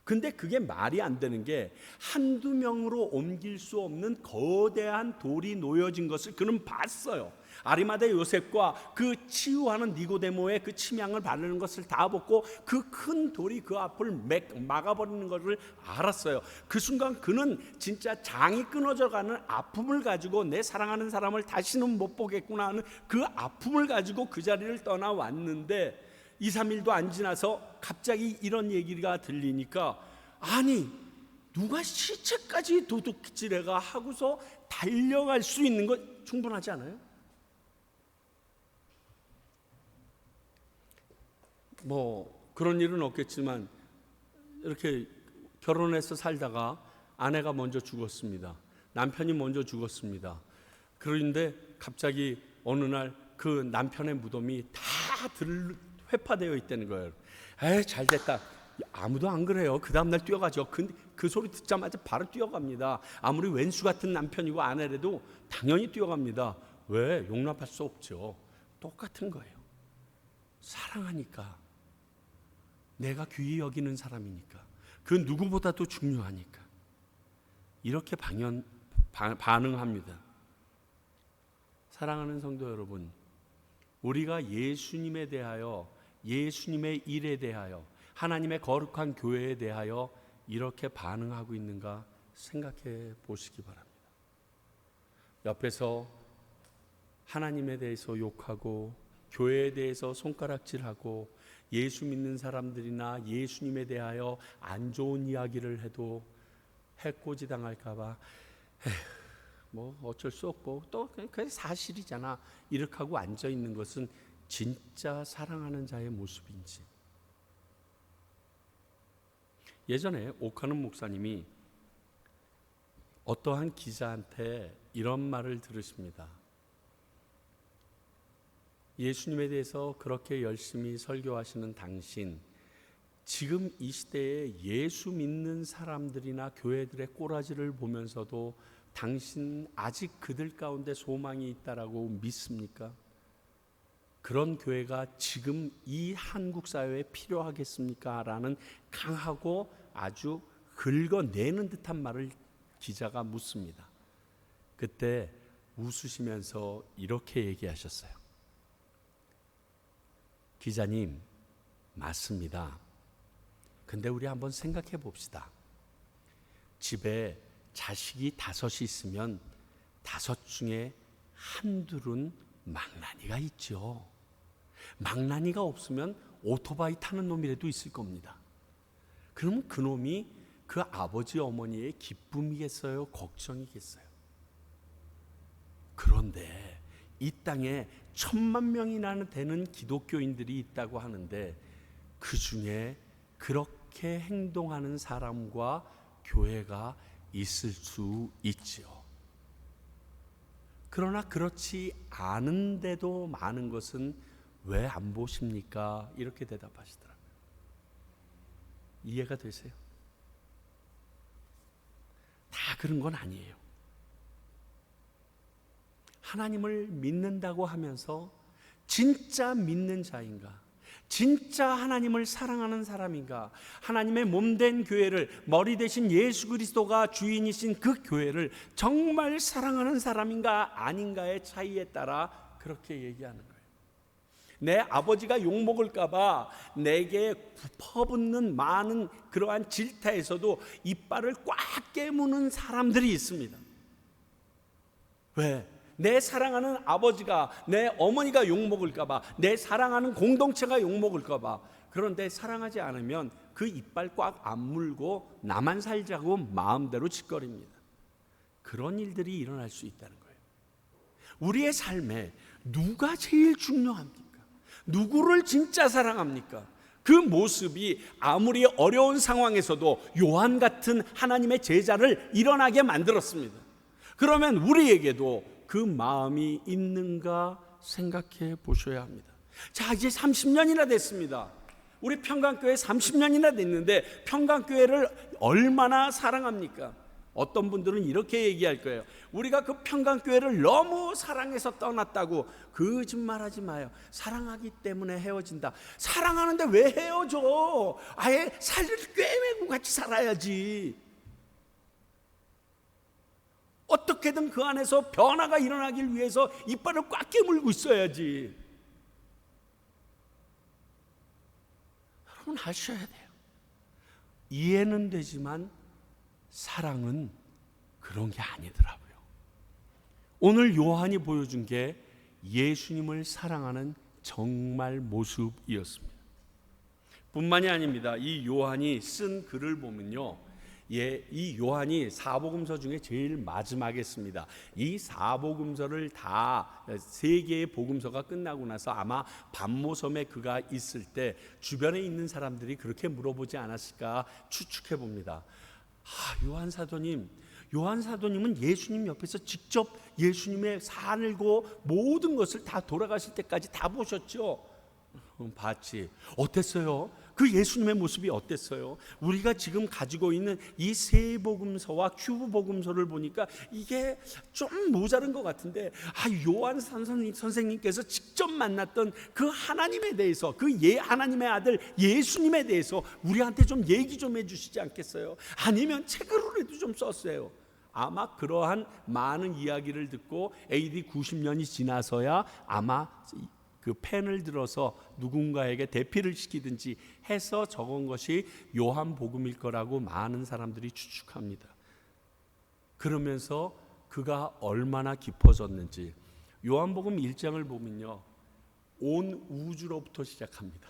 A: 근데 그게 말이 안 되는 게, 한두 명으로 옮길 수 없는 거대한 돌이 놓여진 것을 그는 봤어요. 아리마대 요셉과 그 치유하는 니고데모의 그 침향을 바르는 것을 다 보고 그 큰 돌이 그 앞을 막아버리는 것을 알았어요. 그 순간 그는 진짜 장이 끊어져가는 아픔을 가지고 내 사랑하는 사람을 다시는 못 보겠구나 하는 그 아픔을 가지고 그 자리를 떠나왔는데, 2, 3일도 안 지나서 갑자기 이런 얘기가 들리니까, 아니 누가 시체까지 도둑질해가 하고서 달려갈 수 있는 건 충분하지 않아요? 뭐 그런 일은 없겠지만 이렇게 결혼해서 살다가 아내가 먼저 죽었습니다. 남편이 먼저 죽었습니다. 그런데 갑자기 어느 날 그 남편의 무덤이 다 회파되어 있다는 거예요. 에이, 잘 됐다. 아무도 안 그래요. 그 다음날 뛰어가죠. 근데 그 소리 듣자마자 바로 뛰어갑니다. 아무리 왼수 같은 남편이고 아내라도 당연히 뛰어갑니다. 왜? 용납할 수 없죠. 똑같은 거예요. 사랑하니까, 내가 귀히 여기는 사람이니까, 그 누구보다도 중요하니까 이렇게 반응합니다. 사랑하는 성도 여러분, 우리가 예수님에 대하여, 예수님의 일에 대하여, 하나님의 거룩한 교회에 대하여 이렇게 반응하고 있는가 생각해 보시기 바랍니다. 옆에서 하나님에 대해서 욕하고 교회에 대해서 손가락질하고 예수 믿는 사람들이나 예수님에 대하여 안 좋은 이야기를 해도 해코지 당할까 봐 뭐 어쩔 수 없고 또 그게 사실이잖아 이렇게 하고 앉아 있는 것은 진짜 사랑하는 자의 모습인지. 예전에 오카는 목사님이 어떠한 기자한테 이런 말을 들으십니다. 예수님에 대해서 그렇게 열심히 설교하시는 당신, 지금 이 시대에 예수 믿는 사람들이나 교회들의 꼬라지를 보면서도 당신 아직 그들 가운데 소망이 있다라고 믿습니까? 그런 교회가 지금 이 한국 사회에 필요하겠습니까? 라는 강하고 아주 긁어내는 듯한 말을 기자가 묻습니다. 그때 웃으시면서 이렇게 얘기하셨어요. 기자님, 맞습니다. 근데 우리 한번 생각해 봅시다. 집에 자식이 5이 있으면 5 중에 한둘은 망나니가 있죠. 망나니가 없으면 오토바이 타는 놈이라도 있을 겁니다. 그럼 그 놈이 그 아버지 어머니의 기쁨이겠어요? 걱정이겠어요? 그런데 이 땅에 1,000만 명이나 되는 기독교인들이 있다고 하는데 그 중에 그렇게 행동하는 사람과 교회가 있을 수 있지요. 그러나 그렇지 않은데도 많은 것은 왜 안 보십니까? 이렇게 대답하시더라고요. 이해가 되세요? 다 그런 건 아니에요. 하나님을 믿는다고 하면서 진짜 믿는 자인가? 진짜 하나님을 사랑하는 사람인가? 하나님의 몸된 교회를, 머리 대신 예수 그리스도가 주인이신 그 교회를 정말 사랑하는 사람인가 아닌가의 차이에 따라 그렇게 얘기하는 거예요. 내 아버지가 욕먹을까 봐 내게 퍼붓는 많은 그러한 질타에서도 이빨을 꽉 깨무는 사람들이 있습니다. 왜? 내 사랑하는 아버지가, 내 어머니가 욕먹을까 봐, 내 사랑하는 공동체가 욕먹을까 봐. 그런데 사랑하지 않으면 그 이빨 꽉 안 물고 나만 살자고 마음대로 짓거립니다. 그런 일들이 일어날 수 있다는 거예요. 우리의 삶에 누가 제일 중요합니까? 누구를 진짜 사랑합니까? 그 모습이 아무리 어려운 상황에서도 요한 같은 하나님의 제자를 일어나게 만들었습니다. 그러면 우리에게도 그 마음이 있는가 생각해 보셔야 합니다. 자, 이제 30년이나 됐습니다. 우리 평강교회 30년이나 됐는데 평강교회를 얼마나 사랑합니까? 어떤 분들은 이렇게 얘기할 거예요. 우리가 그 평강교회를 너무 사랑해서 떠났다고. 거짓말하지 마요. 사랑하기 때문에 헤어진다. 사랑하는데 왜 헤어져? 아예 살을 꿰매고 같이 살아야지. 어떻게든 그 안에서 변화가 일어나길 위해서 이빨을 꽉 깨물고 있어야지. 여러분 아셔야 돼요. 이해는 되지만 사랑은 그런 게 아니더라고요. 오늘 요한이 보여준 게 예수님을 사랑하는 정말 모습이었습니다. 뿐만이 아닙니다. 이 요한이 쓴 글을 보면요, 이 요한이 사복음서 중에 제일 마지막에 씁니다. 이 사복음서를 다 3개의 복음서가 끝나고 나서 아마 반모섬에 그가 있을 때 주변에 있는 사람들이 그렇게 물어보지 않았을까 추측해 봅니다. 요한 사도님은 예수님 옆에서 직접 예수님의 살고 모든 것을 다 돌아가실 때까지 다 보셨죠? 봤지. 어땠어요? 그 예수님의 모습이 어땠어요? 우리가 지금 가지고 있는 이 세 복음서와 큐브 복음서를 보니까 이게 좀 모자른 것 같은데, 요한 선생님께서 직접 만났던 그 하나님에 대해서, 그 하나님의 아들 예수님에 대해서 우리한테 좀 얘기 좀 해주시지 않겠어요? 아니면 책으로라도 좀 썼어요. 아마 그러한 많은 이야기를 듣고 AD 90년이 지나서야 아마 그 펜을 들어서 누군가에게 대피를 시키든지 해서 적은 것이 요한복음일 거라고 많은 사람들이 추측합니다. 그러면서 그가 얼마나 깊어졌는지 요한복음 1장을 보면요, 온 우주로부터 시작합니다.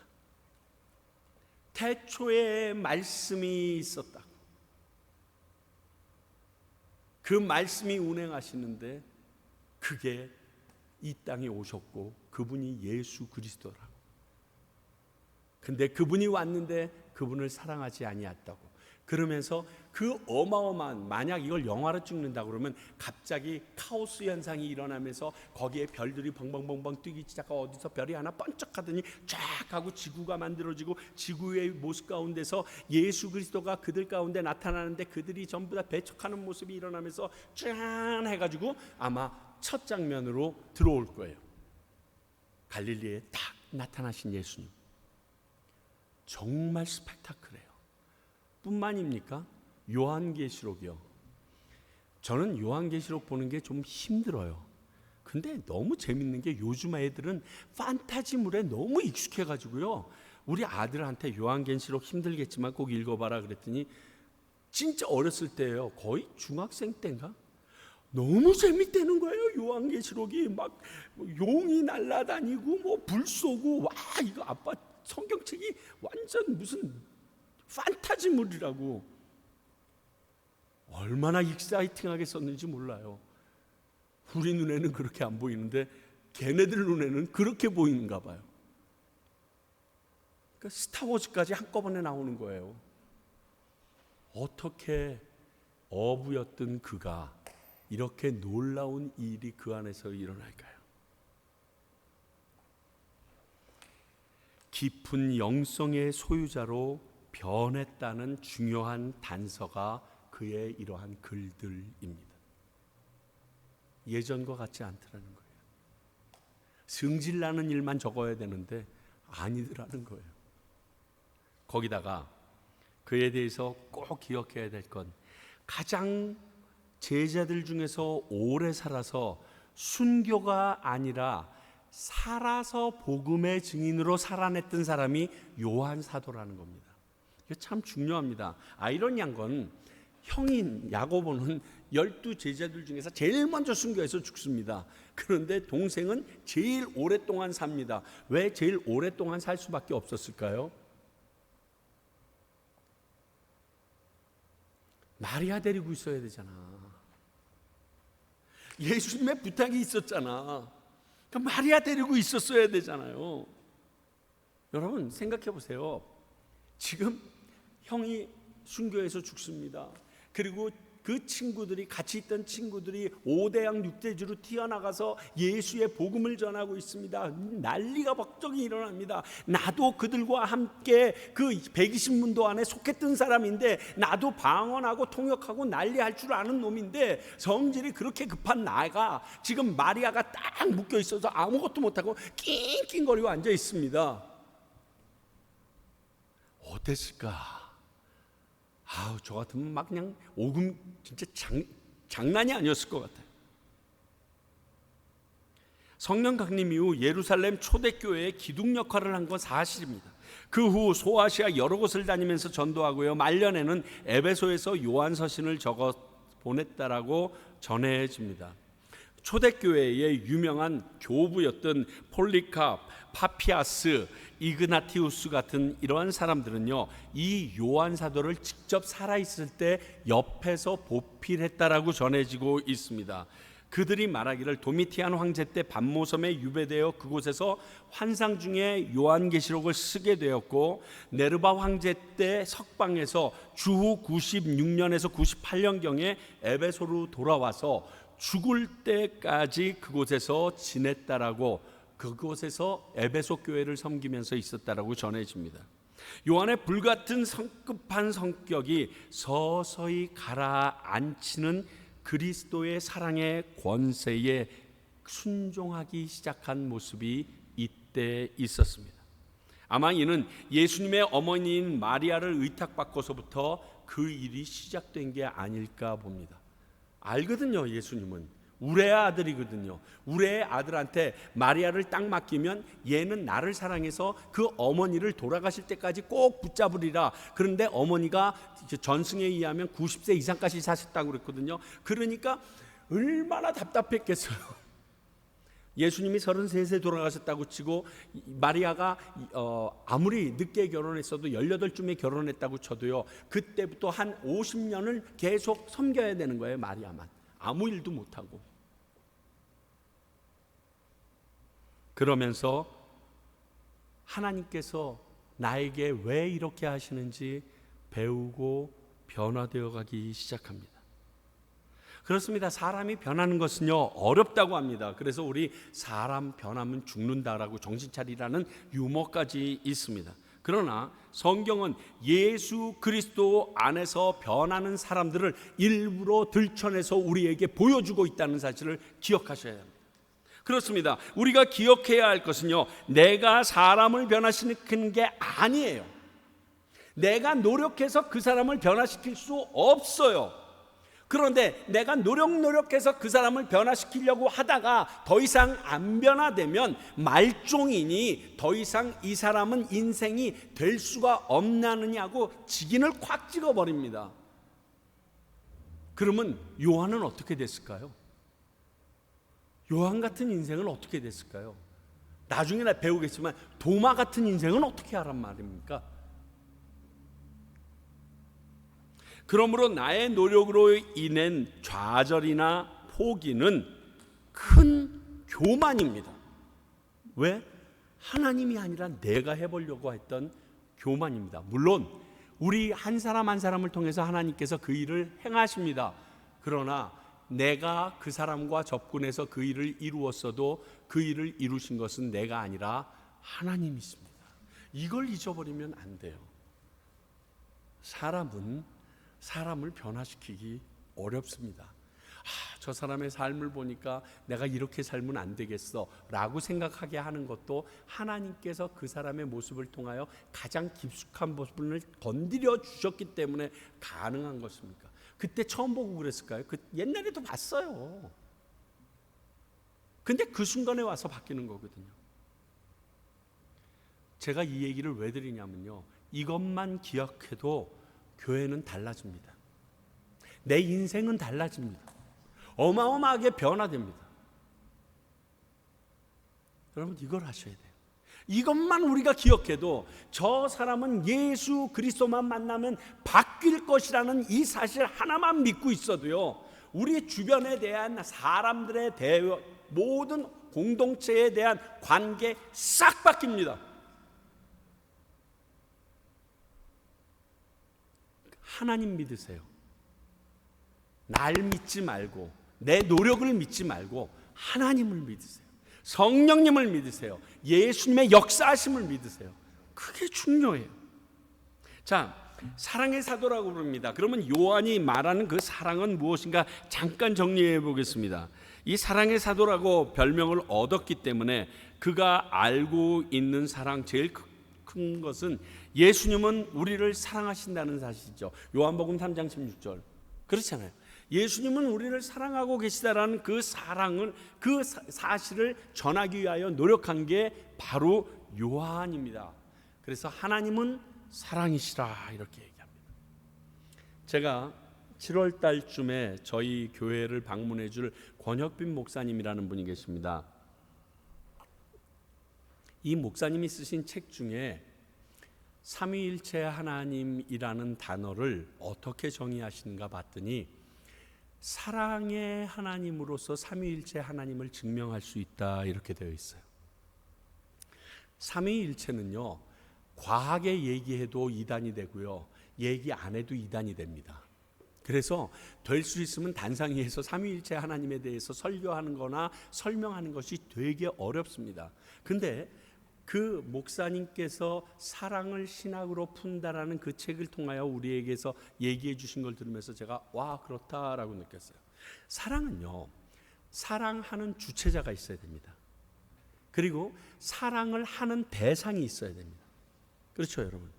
A: 태초에 말씀이 있었다. 그 말씀이 운행하시는데 그게 이 땅에 오셨고 그분이 예수 그리스도라고. 근데 그분이 왔는데 그분을 사랑하지 아니했다고. 그러면서 그 어마어마한, 만약 이걸 영화로 찍는다 그러면 갑자기 카오스 현상이 일어나면서 거기에 별들이 벙벙벙벙 뛰기 시작하고 어디서 별이 하나 번쩍하더니 쫙 하고 지구가 만들어지고 지구의 모습 가운데서 예수 그리스도가 그들 가운데 나타나는데 그들이 전부 다 배척하는 모습이 일어나면서 짠 해가지고 아마 첫 장면으로 들어올 거예요. 갈릴리에 딱 나타나신 예수님. 정말 스펙타클해요. 뿐만입니까? 요한계시록이요. 저는 요한계시록 보는 게 좀 힘들어요. 근데 너무 재밌는 게 요즘 애들은 판타지물에 너무 익숙해가지고요. 우리 아들한테 요한계시록 힘들겠지만 꼭 읽어봐라 그랬더니 진짜 어렸을 때예요. 거의 중학생 때인가? 너무 재밌다는 거예요. 요한계시록이 막 용이 날아다니고 뭐 불 쏘고, 와 이거 아빠 성경책이 완전 무슨 판타지물이라고. 얼마나 익사이팅하게 썼는지 몰라요. 우리 눈에는 그렇게 안 보이는데 걔네들 눈에는 그렇게 보이는가 봐요. 그러니까 스타워즈까지 한꺼번에 나오는 거예요. 어떻게 어부였던 그가 이렇게 놀라운 일이 그 안에서 일어날까요? 깊은 영성의 소유자로 변했다는 중요한 단서가 그의 이러한 글들입니다. 예전과 같지 않더라는 거예요. 승질나는 일만 적어야 되는데 아니더라는 거예요. 거기다가 그에 대해서 꼭 기억해야 될 건 가장 제자들 중에서 오래 살아서 순교가 아니라 살아서 복음의 증인으로 살아냈던 사람이 요한 사도라는 겁니다. 이거 참 중요합니다. 아이러니한 건 형인 야고보는 12 제자들 중에서 제일 먼저 순교해서 죽습니다. 그런데 동생은 제일 오랫동안 삽니다. 왜 제일 오랫동안 살 수밖에 없었을까요? 마리아 데리고 있어야 되잖아. 예수님의 부탁이 있었잖아. 그러니까 마리아 데리고 있었어야 되잖아요. 여러분 생각해 보세요. 지금 형이 순교해서 죽습니다. 그리고 그 친구들이, 같이 있던 친구들이 5대양 6대주로 튀어나가서 예수의 복음을 전하고 있습니다. 난리가 박정이 일어납니다. 나도 그들과 함께 그 120문도 안에 속했던 사람인데, 나도 방언하고 통역하고 난리할 줄 아는 놈인데, 성질이 그렇게 급한 나가 지금 마리아가 딱 묶여 있어서 아무것도 못하고 낑낑거리고 앉아 있습니다. 어땠을까? 아우, 저 같으면 막 그냥 오금 진짜 장난이 아니었을 것 같아요. 성령 강림 이후 예루살렘 초대교회의 기둥 역할을 한 건 사실입니다. 그 후 소아시아 여러 곳을 다니면서 전도하고요. 말년에는 에베소에서 요한 서신을 적어 보냈다라고 전해집니다. 초대교회의 유명한 교부였던 폴리캅, 파피아스, 이그나티우스 같은 이러한 사람들은요, 이 요한 사도를 직접 살아있을 때 옆에서 보필했다라고 전해지고 있습니다. 그들이 말하기를 도미티안 황제 때 반모섬에 유배되어 그곳에서 환상 중에 요한계시록을 쓰게 되었고, 네르바 황제 때 석방해서 주후 96년에서 98년경에 에베소로 돌아와서 죽을 때까지 그곳에서 지냈다라고, 그곳에서 에베소 교회를 섬기면서 있었다라고 전해집니다. 요한의 불같은 성급한 성격이 서서히 가라앉히는 그리스도의 사랑의 권세에 순종하기 시작한 모습이 이때 있었습니다. 아마 이는 예수님의 어머니인 마리아를 의탁받고서부터 그 일이 시작된 게 아닐까 봅니다. 알거든요. 예수님은 우리의 아들이거든요. 우리의 아들한테 마리아를 딱 맡기면 얘는 나를 사랑해서 그 어머니를 돌아가실 때까지 꼭 붙잡으리라. 그런데 어머니가 전승에 의하면 90세 이상까지 사셨다고 그랬거든요. 그러니까 얼마나 답답했겠어요. 예수님이 33세 돌아가셨다고 치고 마리아가 아무리 늦게 결혼했어도 18쯤에 결혼했다고 쳐도요, 그때부터 한 50년을 계속 섬겨야 되는 거예요. 마리아만 아무 일도 못하고. 그러면서 하나님께서 나에게 왜 이렇게 하시는지 배우고 변화되어 가기 시작합니다. 그렇습니다. 사람이 변하는 것은요 어렵다고 합니다. 그래서 우리 사람 변하면 죽는다라고 정신 차리라는 유머까지 있습니다. 그러나 성경은 예수 그리스도 안에서 변하는 사람들을 일부러 들춰내서 우리에게 보여주고 있다는 사실을 기억하셔야 합니다. 그렇습니다. 우리가 기억해야 할 것은요, 내가 사람을 변화시키는 게 아니에요. 내가 노력해서 그 사람을 변화시킬 수 없어요. 그런데 내가 노력해서 그 사람을 변화시키려고 하다가 더 이상 안 변화되면 말종이니 더 이상 이 사람은 인생이 될 수가 없나느냐고 직인을 콱 찍어버립니다. 그러면 요한은 어떻게 됐을까요? 요한 같은 인생은 어떻게 됐을까요? 나중에 나 배우겠지만 도마 같은 인생은 어떻게 하란 말입니까? 그러므로 나의 노력으로 인한 좌절이나 포기는 큰 교만입니다. 왜? 하나님이 아니라 내가 해보려고 했던 교만입니다. 물론 우리 한 사람 한 사람을 통해서 하나님께서 그 일을 행하십니다. 그러나 내가 그 사람과 접근해서 그 일을 이루었어도 그 일을 이루신 것은 내가 아니라 하나님이십니다. 이걸 잊어버리면 안 돼요. 사람은 사람을 변화시키기 어렵습니다. 저 사람의 삶을 보니까 내가 이렇게 살면 안 되겠어 라고 생각하게 하는 것도 하나님께서 그 사람의 모습을 통하여 가장 깊숙한 부분을 건드려 주셨기 때문에 가능한 것입니까? 그때 처음 보고 그랬을까요? 옛날에도 봤어요. 근데 그 순간에 와서 바뀌는 거거든요. 제가 이 얘기를 왜 드리냐면요, 이것만 기억해도 교회는 달라집니다. 내 인생은 달라집니다. 어마어마하게 변화됩니다. 여러분, 이걸 하셔야 돼요. 이것만 우리가 기억해도 저 사람은 예수 그리스도만 만나면 바뀔 것이라는 이 사실 하나만 믿고 있어도요, 우리 주변에 대한 사람들에 대해 모든 공동체에 대한 관계 싹 바뀝니다. 하나님 믿으세요. 날 믿지 말고 내 노력을 믿지 말고 하나님을 믿으세요. 성령님을 믿으세요. 예수님의 역사하심을 믿으세요. 그게 중요해요. 자, 사랑의 사도라고 부릅니다. 그러면 요한이 말하는 그 사랑은 무엇인가 잠깐 정리해 보겠습니다. 이 사랑의 사도라고 별명을 얻었기 때문에 그가 알고 있는 사랑, 제일 큰 것은 예수님은 우리를 사랑하신다는 사실이죠. 요한복음 3장 16절 그렇잖아요. 예수님은 우리를 사랑하고 계시다라는 그 사랑을, 그 사실을 전하기 위하여 노력한 게 바로 요한입니다. 그래서 하나님은 사랑이시라 이렇게 얘기합니다. 제가 7월 달쯤에 저희 교회를 방문해 줄 권혁빈 목사님이라는 분이 계십니다. 이 목사님이 쓰신 책 중에 삼위일체 하나님이라는 단어를 어떻게 정의하시는가 봤더니 사랑의 하나님으로서 삼위일체 하나님을 증명할 수 있다 이렇게 되어 있어요. 삼위일체는요, 과하게 얘기해도 이단이 되고요, 얘기 안 해도 이단이 됩니다. 그래서 될 수 있으면 단상위에서 삼위일체 하나님에 대해서 설교하는 거나 설명하는 것이 되게 어렵습니다. 근데 그 목사님께서 사랑을 신학으로 푼다라는 그 책을 통하여 우리에게서 얘기해 주신 걸 들으면서 제가 와, 그렇다라고 느꼈어요. 사랑은요, 사랑하는 주체자가 있어야 됩니다. 그리고 사랑을 하는 대상이 있어야 됩니다. 그렇죠, 여러분?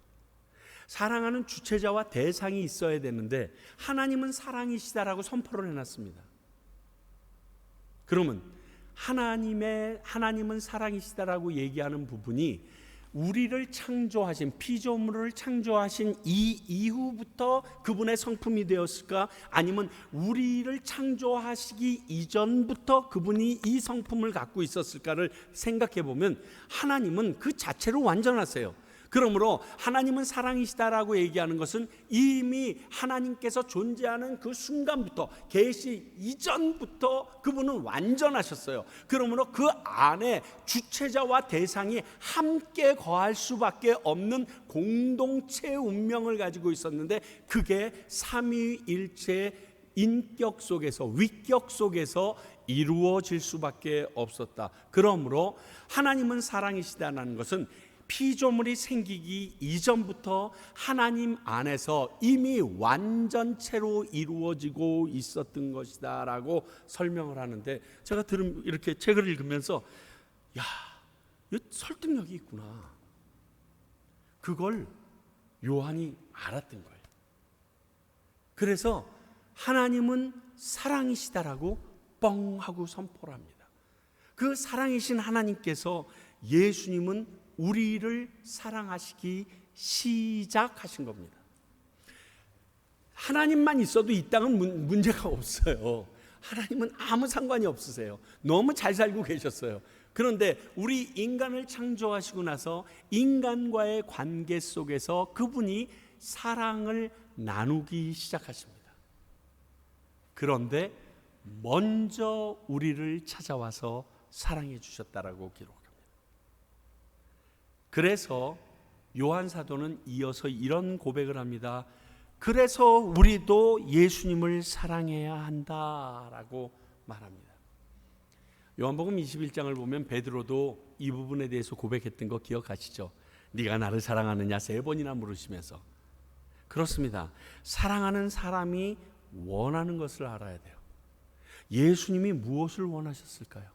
A: 사랑하는 주체자와 대상이 있어야 되는데 하나님은 사랑이시다라고 선포를 해놨습니다. 그러면 하나님은 사랑이시다라고 얘기하는 부분이 우리를 창조하신, 피조물을 창조하신 이 이후부터 그분의 성품이 되었을까? 아니면 우리를 창조하시기 이전부터 그분이 이 성품을 갖고 있었을까를 생각해 보면 하나님은 그 자체로 완전하세요. 그러므로 하나님은 사랑이시다라고 얘기하는 것은 이미 하나님께서 존재하는 그 순간부터, 계시 이전부터 그분은 완전하셨어요. 그러므로 그 안에 주체자와 대상이 함께 거할 수밖에 없는 공동체 운명을 가지고 있었는데 그게 삼위일체의 인격 속에서, 위격 속에서 이루어질 수밖에 없었다. 그러므로 하나님은 사랑이시다는 것은 피조물이 생기기 이전부터 하나님 안에서 이미 완전체로 이루어지고 있었던 것이다 라고 설명을 하는데, 제가 이렇게 책을 읽으면서 야, 이 설득력이 있구나. 그걸 요한이 알았던 거예요. 그래서 하나님은 사랑이시다라고 뻥 하고 선포를 합니다. 그 사랑이신 하나님께서 예수님은 우리를 사랑하시기 시작하신 겁니다. 하나님만 있어도 이 땅은 문제가 없어요. 하나님은 아무 상관이 없으세요. 너무 잘 살고 계셨어요. 그런데 우리 인간을 창조하시고 나서 인간과의 관계 속에서 그분이 사랑을 나누기 시작하십니다. 그런데 먼저 우리를 찾아와서 사랑해 주셨다라고 기록합니다. 그래서 요한 사도는 이어서 이런 고백을 합니다. 그래서 우리도 예수님을 사랑해야 한다라고 말합니다. 요한복음 21장을 보면 베드로도 이 부분에 대해서 고백했던 거 기억하시죠? 네가 나를 사랑하느냐 3번이나 물으시면서. 그렇습니다. 사랑하는 사람이 원하는 것을 알아야 돼요. 예수님이 무엇을 원하셨을까요?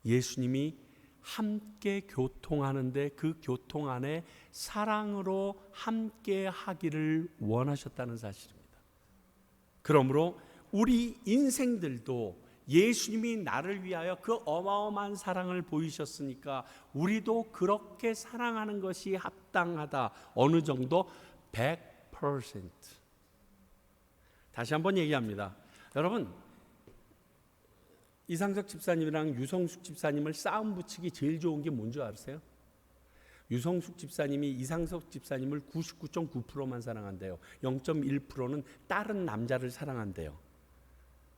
A: 예수님이 함께 교통하는데 그 교통 안에 사랑으로 함께 하기를 원하셨다는 사실입니다. 그러므로 우리 인생들도 예수님이 나를 위하여 그 어마어마한 사랑을 보이셨으니까 우리도 그렇게 사랑하는 것이 합당하다. 어느 정도? 100%. 다시 한번 얘기합니다. 여러분, 이상석 집사님이랑 유성숙 집사님을 싸움 붙이기 제일 좋은 게 뭔지 아세요? 유성숙 집사님이 이상석 집사님을 99.9%만 사랑한대요. 0.1%는 다른 남자를 사랑한대요.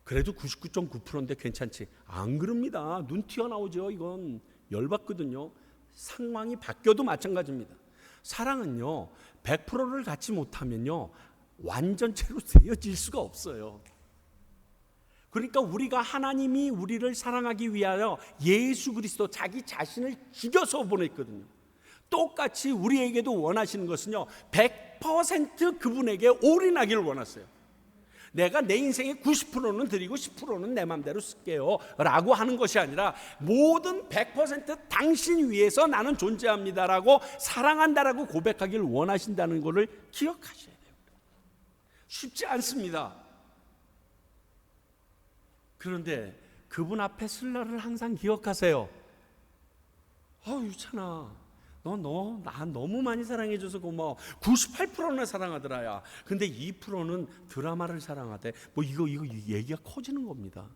A: 그래도 99.9%인데 괜찮지? 안 그럽니다. 눈 튀어나오죠. 이건 열받거든요. 상황이 바뀌어도 마찬가지입니다. 사랑은요, 100%를 갖지 못하면요, 완전체로 되어질 수가 없어요. 그러니까 우리가 하나님이 우리를 사랑하기 위하여 예수 그리스도 자기 자신을 죽여서 보냈거든요. 똑같이 우리에게도 원하시는 것은요, 100% 그분에게 올인하기를 원하세요. 내가 내 인생의 90%는 드리고 10%는 내 마음대로 쓸게요 라고 하는 것이 아니라 모든 100% 당신 위해서 나는 존재합니다라고 사랑한다라고 고백하기를 원하신다는 것을 기억하셔야 돼요. 쉽지 않습니다. 그런데 그분 앞에 쓸 날을 항상 기억하세요. 유찬아, 나 너무 많이 사랑해줘서 고마워. 98%나 사랑하더라야. 근데 2%는 드라마를 사랑하대. 이거 얘기가 커지는 겁니다.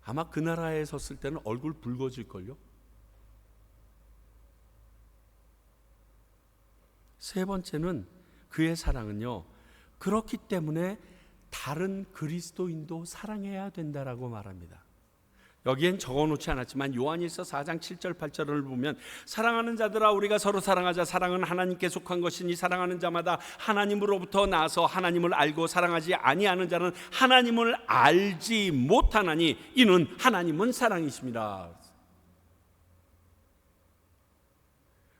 A: 아마 그 나라에 섰을 때는 얼굴 붉어질걸요. 세 번째는 그의 사랑은요, 그렇기 때문에 다른 그리스도인도 사랑해야 된다라고 말합니다. 여기엔 적어놓지 않았지만 요한일서 4장 7절 8절을 보면 사랑하는 자들아 우리가 서로 사랑하자. 사랑은 하나님께 속한 것이니 사랑하는 자마다 하나님으로부터 나서 하나님을 알고 사랑하지 아니하는 자는 하나님을 알지 못하나니 이는 하나님은 사랑이십니다.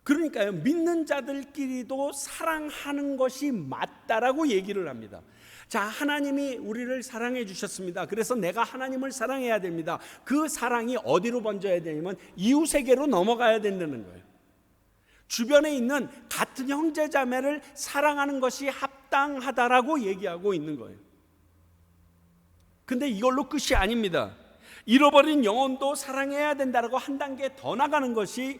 A: 그러니까요, 믿는 자들끼리도 사랑하는 것이 맞다라고 얘기를 합니다. 자, 하나님이 우리를 사랑해 주셨습니다. 그래서 내가 하나님을 사랑해야 됩니다. 그 사랑이 어디로 번져야 되냐면 이웃에게로 넘어가야 된다는 거예요. 주변에 있는 같은 형제 자매를 사랑하는 것이 합당하다라고 얘기하고 있는 거예요. 근데 이걸로 끝이 아닙니다. 잃어버린 영혼도 사랑해야 된다라고 한 단계 더 나가는 것이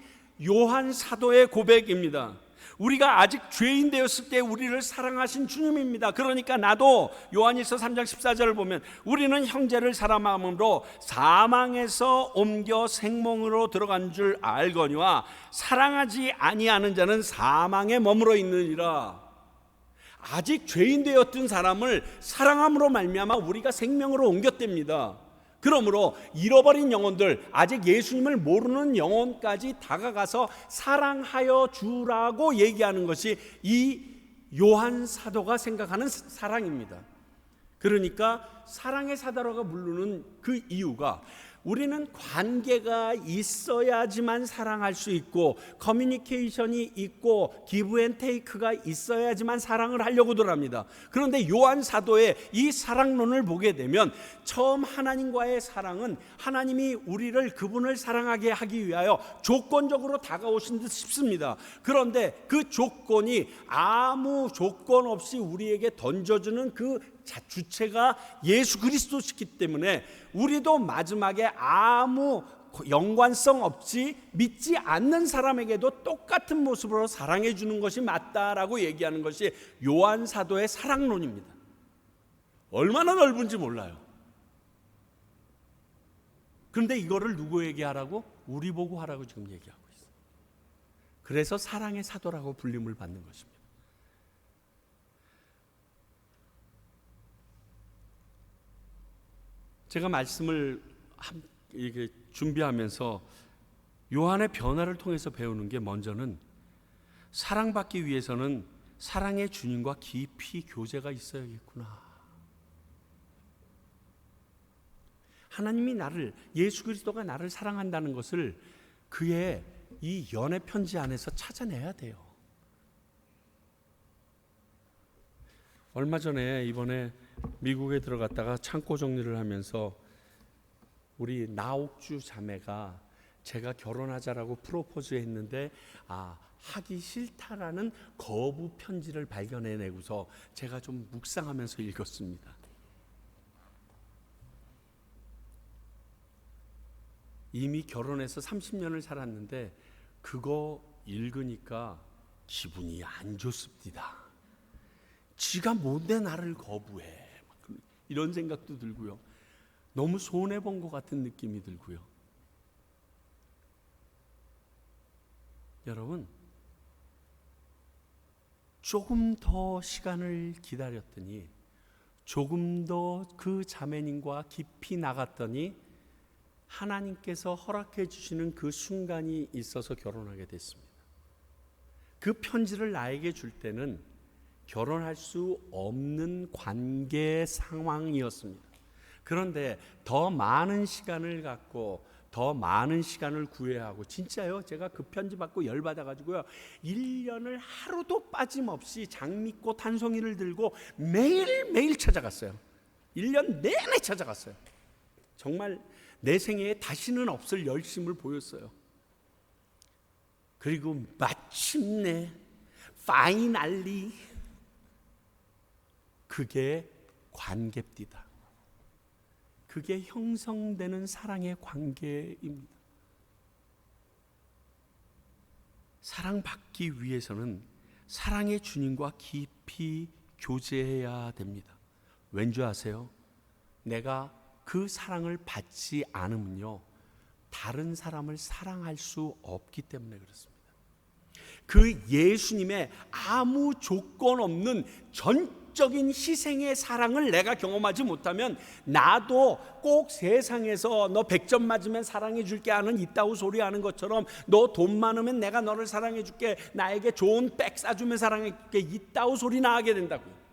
A: 요한 사도의 고백입니다. 우리가 아직 죄인 되었을 때 우리를 사랑하신 주님입니다. 그러니까 나도 요한일서 3장 14절을 보면 우리는 형제를 사랑함으로 사망에서 옮겨 생명으로 들어간 줄 알거니와 사랑하지 아니하는 자는 사망에 머물러 있느니라. 아직 죄인 되었던 사람을 사랑함으로 말미암아 우리가 생명으로 옮겼답니다. 그러므로 잃어버린 영혼들, 아직 예수님을 모르는 영혼까지 다가가서 사랑하여 주라고 얘기하는 것이 이 요한 사도가 생각하는 사랑입니다. 그러니까 사랑의 사도라고 부르는 그 이유가 우리는 관계가 있어야지만 사랑할 수 있고 커뮤니케이션이 있고 기브 앤 테이크가 있어야지만 사랑을 하려고들 합니다. 그런데 요한 사도의 이 사랑론을 보게 되면 처음 하나님과의 사랑은 하나님이 우리를 그분을 사랑하게 하기 위하여 조건적으로 다가오신 듯 싶습니다. 그런데 그 조건이 아무 조건 없이 우리에게 던져주는 그 주체가 예수 그리스도시기 때문에 우리도 마지막에 아무 연관성 없이 믿지 않는 사람에게도 똑같은 모습으로 사랑해 주는 것이 맞다라고 얘기하는 것이 요한 사도의 사랑론입니다. 얼마나 넓은지 몰라요. 그런데 이거를 누구에게 하라고? 우리 보고 하라고 지금 얘기하고 있어요. 그래서 사랑의 사도라고 불림을 받는 것입니다. 제가 말씀을 이게 준비하면서 요한의 변화를 통해서 배우는 게 먼저는 사랑받기 위해서는 사랑의 주님과 깊이 교제가 있어야겠구나. 하나님이 나를, 예수 그리스도가 나를 사랑한다는 것을 그의 이 연애 편지 안에서 찾아내야 돼요. 얼마 전에 이번에 미국에 들어갔다가 창고 정리를 하면서 우리 나옥주 자매가 제가 결혼하자라고 프로포즈 했는데 하기 싫다라는 거부 편지를 발견해내고서 제가 좀 묵상하면서 읽었습니다. 이미 결혼해서 30년을 살았는데 그거 읽으니까 기분이 안 좋습니다. 지가 뭔데 나를 거부해, 이런 생각도 들고요. 너무 손해본 것 같은 느낌이 들고요. 여러분, 조금 더 시간을 기다렸더니, 조금 더 그 자매님과 깊이 나갔더니 하나님께서 허락해 주시는 그 순간이 있어서 결혼하게 됐습니다. 그 편지를 나에게 줄 때는 결혼할 수 없는 관계 상황이었습니다. 그런데 더 많은 시간을 갖고 더 많은 시간을 구애하고, 진짜요, 제가 그 편지 받고 열받아가지고요 1년을 하루도 빠짐없이 장미꽃 한 송이를 들고 매일매일 찾아갔어요. 1년 내내 찾아갔어요. 정말 내 생애에 다시는 없을 열심을 보였어요. 그리고 마침내 파이널리 그게 관계입니다. 그게 형성되는 사랑의 관계입니다. 사랑받기 위해서는 사랑의 주님과 깊이 교제해야 됩니다. 왠지 아세요? 내가 그 사랑을 받지 않으면요 다른 사람을 사랑할 수 없기 때문에 그렇습니다. 그 예수님의 아무 조건 없는 전적인 희생의 사랑을 내가 경험하지 못하면 나도 꼭 세상에서 너 100점 맞으면 사랑해 줄게 하는 이따우 소리 하는 것처럼, 너 돈 많으면 내가 너를 사랑해 줄게, 나에게 좋은 백 사주면 사랑해 줄게, 이따우 소리나 하게 된다고요.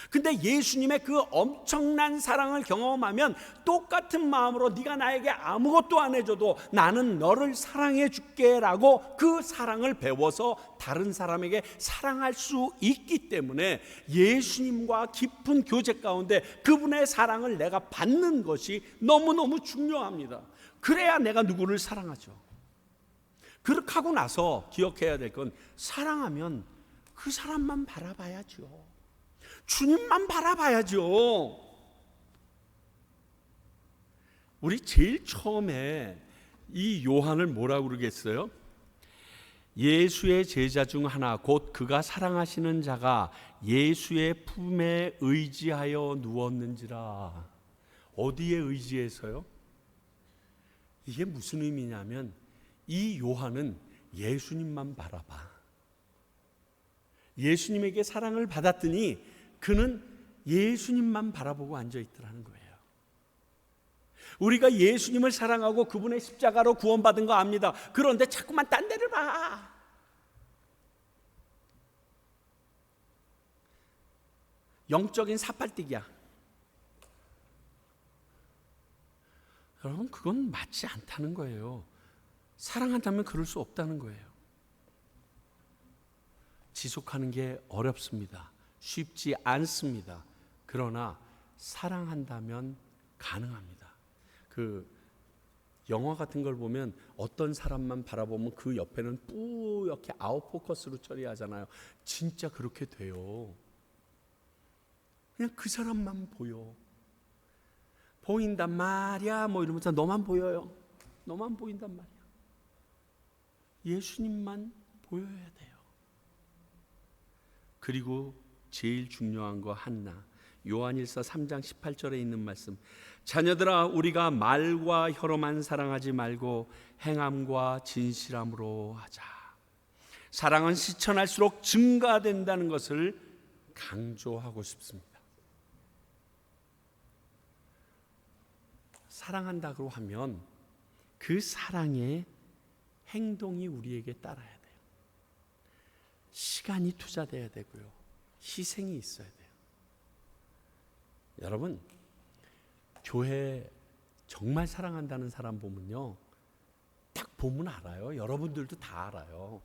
A: 근데 예수님의 그 엄청난 사랑을 경험하면 똑같은 마음으로 네가 나에게 아무것도 안 해줘도 나는 너를 사랑해 줄게 라고 그 사랑을 배워서 다른 사람에게 사랑할 수 있기 때문에 예수님과 깊은 교제 가운데 그분의 사랑을 내가 받는 것이 너무너무 중요합니다. 그래야 내가 누구를 사랑하죠. 그렇게 하고 나서 기억해야 될 건, 사랑하면 그 사람만 바라봐야죠. 주님만 바라봐야죠. 우리 제일 처음에 이 요한을 뭐라고 그러겠어요? 예수의 제자 중 하나 곧 그가 사랑하시는 자가 예수의 품에 의지하여 누웠는지라. 어디에 의지해서요? 이게 무슨 의미냐면 이 요한은 예수님만 바라봐. 예수님에게 사랑을 받았더니 그는 예수님만 바라보고 앉아있더라는 거예요. 우리가 예수님을 사랑하고 그분의 십자가로 구원받은 거 압니다. 그런데 자꾸만 딴 데를 봐. 영적인 사팔뛰기야. 여러분, 그건 맞지 않다는 거예요. 사랑한다면 그럴 수 없다는 거예요. 지속하는 게 어렵습니다. 쉽지 않습니다. 그러나 사랑한다면 가능합니다. 그 영화 같은 걸 보면 어떤 사람만 바라보면 그 옆에는 뿌옇게 아웃포커스로 처리하잖아요. 진짜 그렇게 돼요. 그냥 그 사람만 보여. 보인단 말이야 뭐 이러면서 너만 보여요. 너만 보인단 말이야. 예수님만 보여야 돼요. 그리고 제일 중요한 거 하나, 요한일서 3장 18절에 있는 말씀, 자녀들아 우리가 말과 혀로만 사랑하지 말고 행함과 진실함으로 하자. 사랑은 실천할수록 증가된다는 것을 강조하고 싶습니다. 사랑한다고 하면 그 사랑의 행동이 우리에게 따라야 돼요. 시간이 투자돼야 되고요. 희생이 있어야 돼요. 여러분, 교회 정말 사랑한다는 사람 보면요, 딱 보면 알아요. 여러분들도 다 알아요.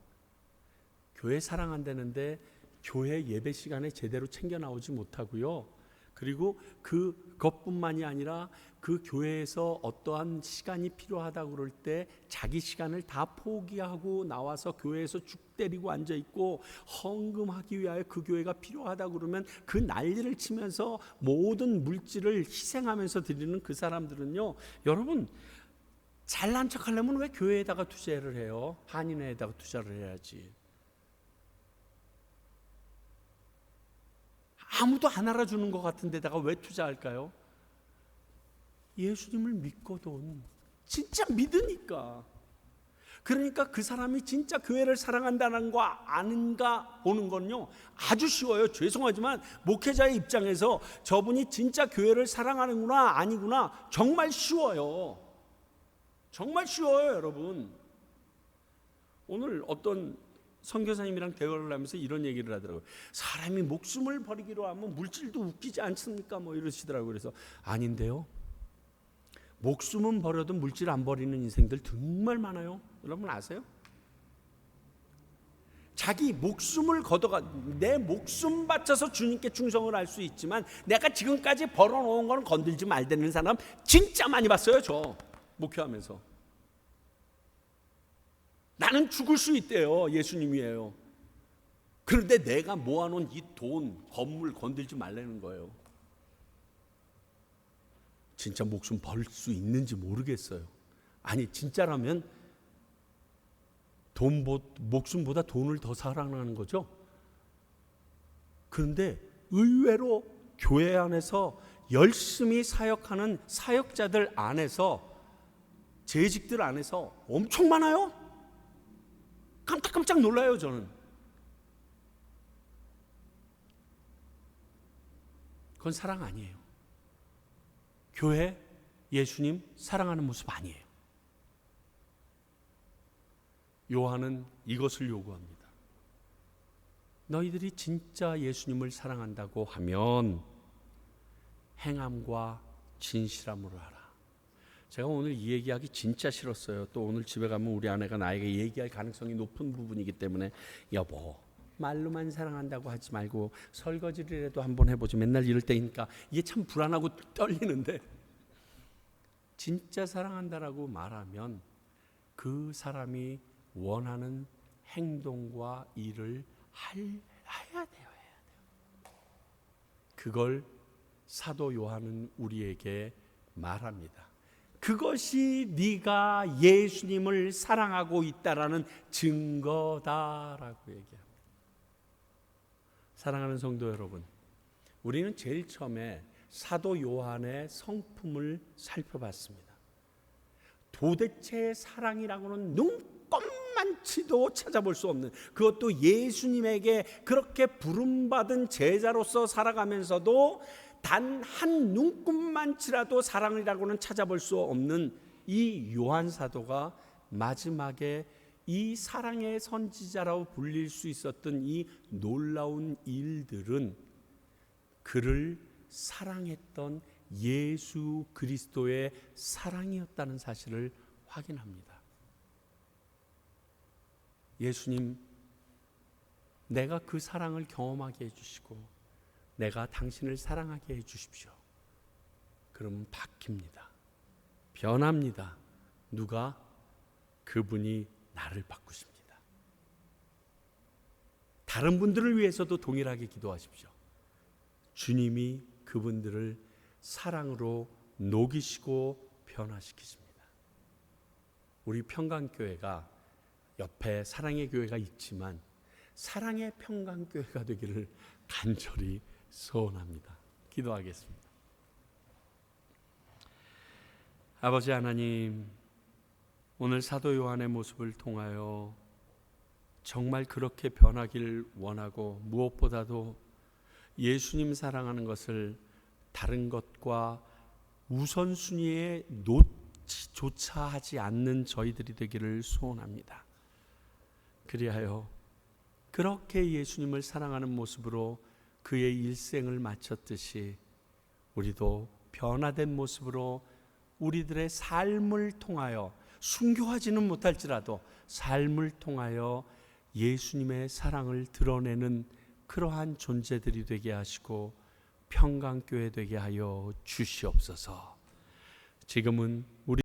A: 교회 사랑한다는데 교회 예배 시간에 제대로 챙겨 나오지 못하고요. 그리고 그것뿐만이 아니라 그 교회에서 어떠한 시간이 필요하다고 그럴 때 자기 시간을 다 포기하고 나와서 교회에서 죽 때리고 앉아있고 헌금하기 위하여 그 교회가 필요하다고 그러면 그 난리를 치면서 모든 물질을 희생하면서 드리는 그 사람들은요, 여러분, 잘난 척하려면 왜 교회에다가 투자를 해요? 한인회에다가 투자를 해야지. 아무도 안 알아주는 것 같은 데다가 왜 투자할까요? 예수님을 믿거든. 진짜 믿으니까. 그러니까 그 사람이 진짜 교회를 사랑한다는 거 아는가 보는 건요, 아주 쉬워요. 죄송하지만 목회자의 입장에서 저분이 진짜 교회를 사랑하는구나 아니구나 정말 쉬워요. 정말 쉬워요, 여러분. 오늘 어떤 선교사님이랑 대화를 하면서 이런 얘기를 하더라고요. 사람이 목숨을 버리기로 하면 물질도 웃기지 않습니까? 뭐 이러시더라고요. 그래서 아닌데요. 목숨은 버려도 물질 안 버리는 인생들 정말 많아요. 여러분 아세요? 자기 목숨을 걷어가 내 목숨 바쳐서 주님께 충성을 할 수 있지만 내가 지금까지 벌어놓은 거는 건들지 말라는 사람 진짜 많이 봤어요. 저 목회하면서. 나는 죽을 수 있대요. 예수님이에요. 그런데 내가 모아놓은 이 돈, 건물 건들지 말라는 거예요. 진짜 목숨 벌 수 있는지 모르겠어요. 아니 진짜라면 목숨보다 돈을 더 사랑하는 거죠. 그런데 의외로 교회 안에서 열심히 사역하는 사역자들 안에서, 재직들 안에서 엄청 많아요. 깜짝깜짝 놀라요. 저는 그건 사랑 아니에요. 교회, 예수님 사랑하는 모습 아니에요. 요한은 이것을 요구합니다. 너희들이 진짜 예수님을 사랑한다고 하면 행함과 진실함으로 하라. 제가 오늘 이 얘기하기 진짜 싫었어요. 또 오늘 집에 가면 우리 아내가 나에게 얘기할 가능성이 높은 부분이기 때문에, 여보 말로만 사랑한다고 하지 말고 설거지라도 한번 해보지. 맨날 이럴 때니까 이게 참 불안하고 떨리는데, 진짜 사랑한다라고 말하면 그 사람이 원하는 행동과 일을 해야 돼요. 그걸 사도 요한은 우리에게 말합니다. 그것이 네가 예수님을 사랑하고 있다라는 증거다라고 얘기합니다. 사랑하는 성도 여러분, 우리는 제일 처음에 사도 요한의 성품을 살펴봤습니다. 도대체 사랑이라고는 눈꼽만치도 찾아볼 수 없는, 그것도 예수님에게 그렇게 부름받은 제자로서 살아가면서도 단 한 눈꼽만치라도 사랑이라고는 찾아볼 수 없는 이 요한 사도가 마지막에 이 사랑의 선지자라고 불릴 수 있었던 이 놀라운 일들은 그를 사랑했던 예수 그리스도의 사랑이었다는 사실을 확인합니다. 예수님, 내가 그 사랑을 경험하게 해주시고 내가 당신을 사랑하게 해주십시오. 그러면 바뀝니다. 변합니다. 누가? 그분이 나를 바꾸십니다. 다른 분들을 위해서도 동일하게 기도하십시오. 주님이 그분들을 사랑으로 녹이시고 변화시키십니다. 우리 평강교회가 옆에 사랑의 교회가 있지만 사랑의 평강교회가 되기를 간절히 소원합니다. 기도하겠습니다. 아버지 하나님, 오늘 사도 요한의 모습을 통하여 정말 그렇게 변하길 원하고 무엇보다도 예수님 사랑하는 것을 다른 것과 우선순위에 놓지조차 하지 않는 저희들이 되기를 소원합니다. 그리하여 그렇게 예수님을 사랑하는 모습으로 그의 일생을 마쳤듯이 우리도 변화된 모습으로 우리들의 삶을 통하여 순교하지는 못할지라도 삶을 통하여 예수님의 사랑을 드러내는 그러한 존재들이 되게 하시고 평강교회 되게 하여 주시옵소서. 지금은 우리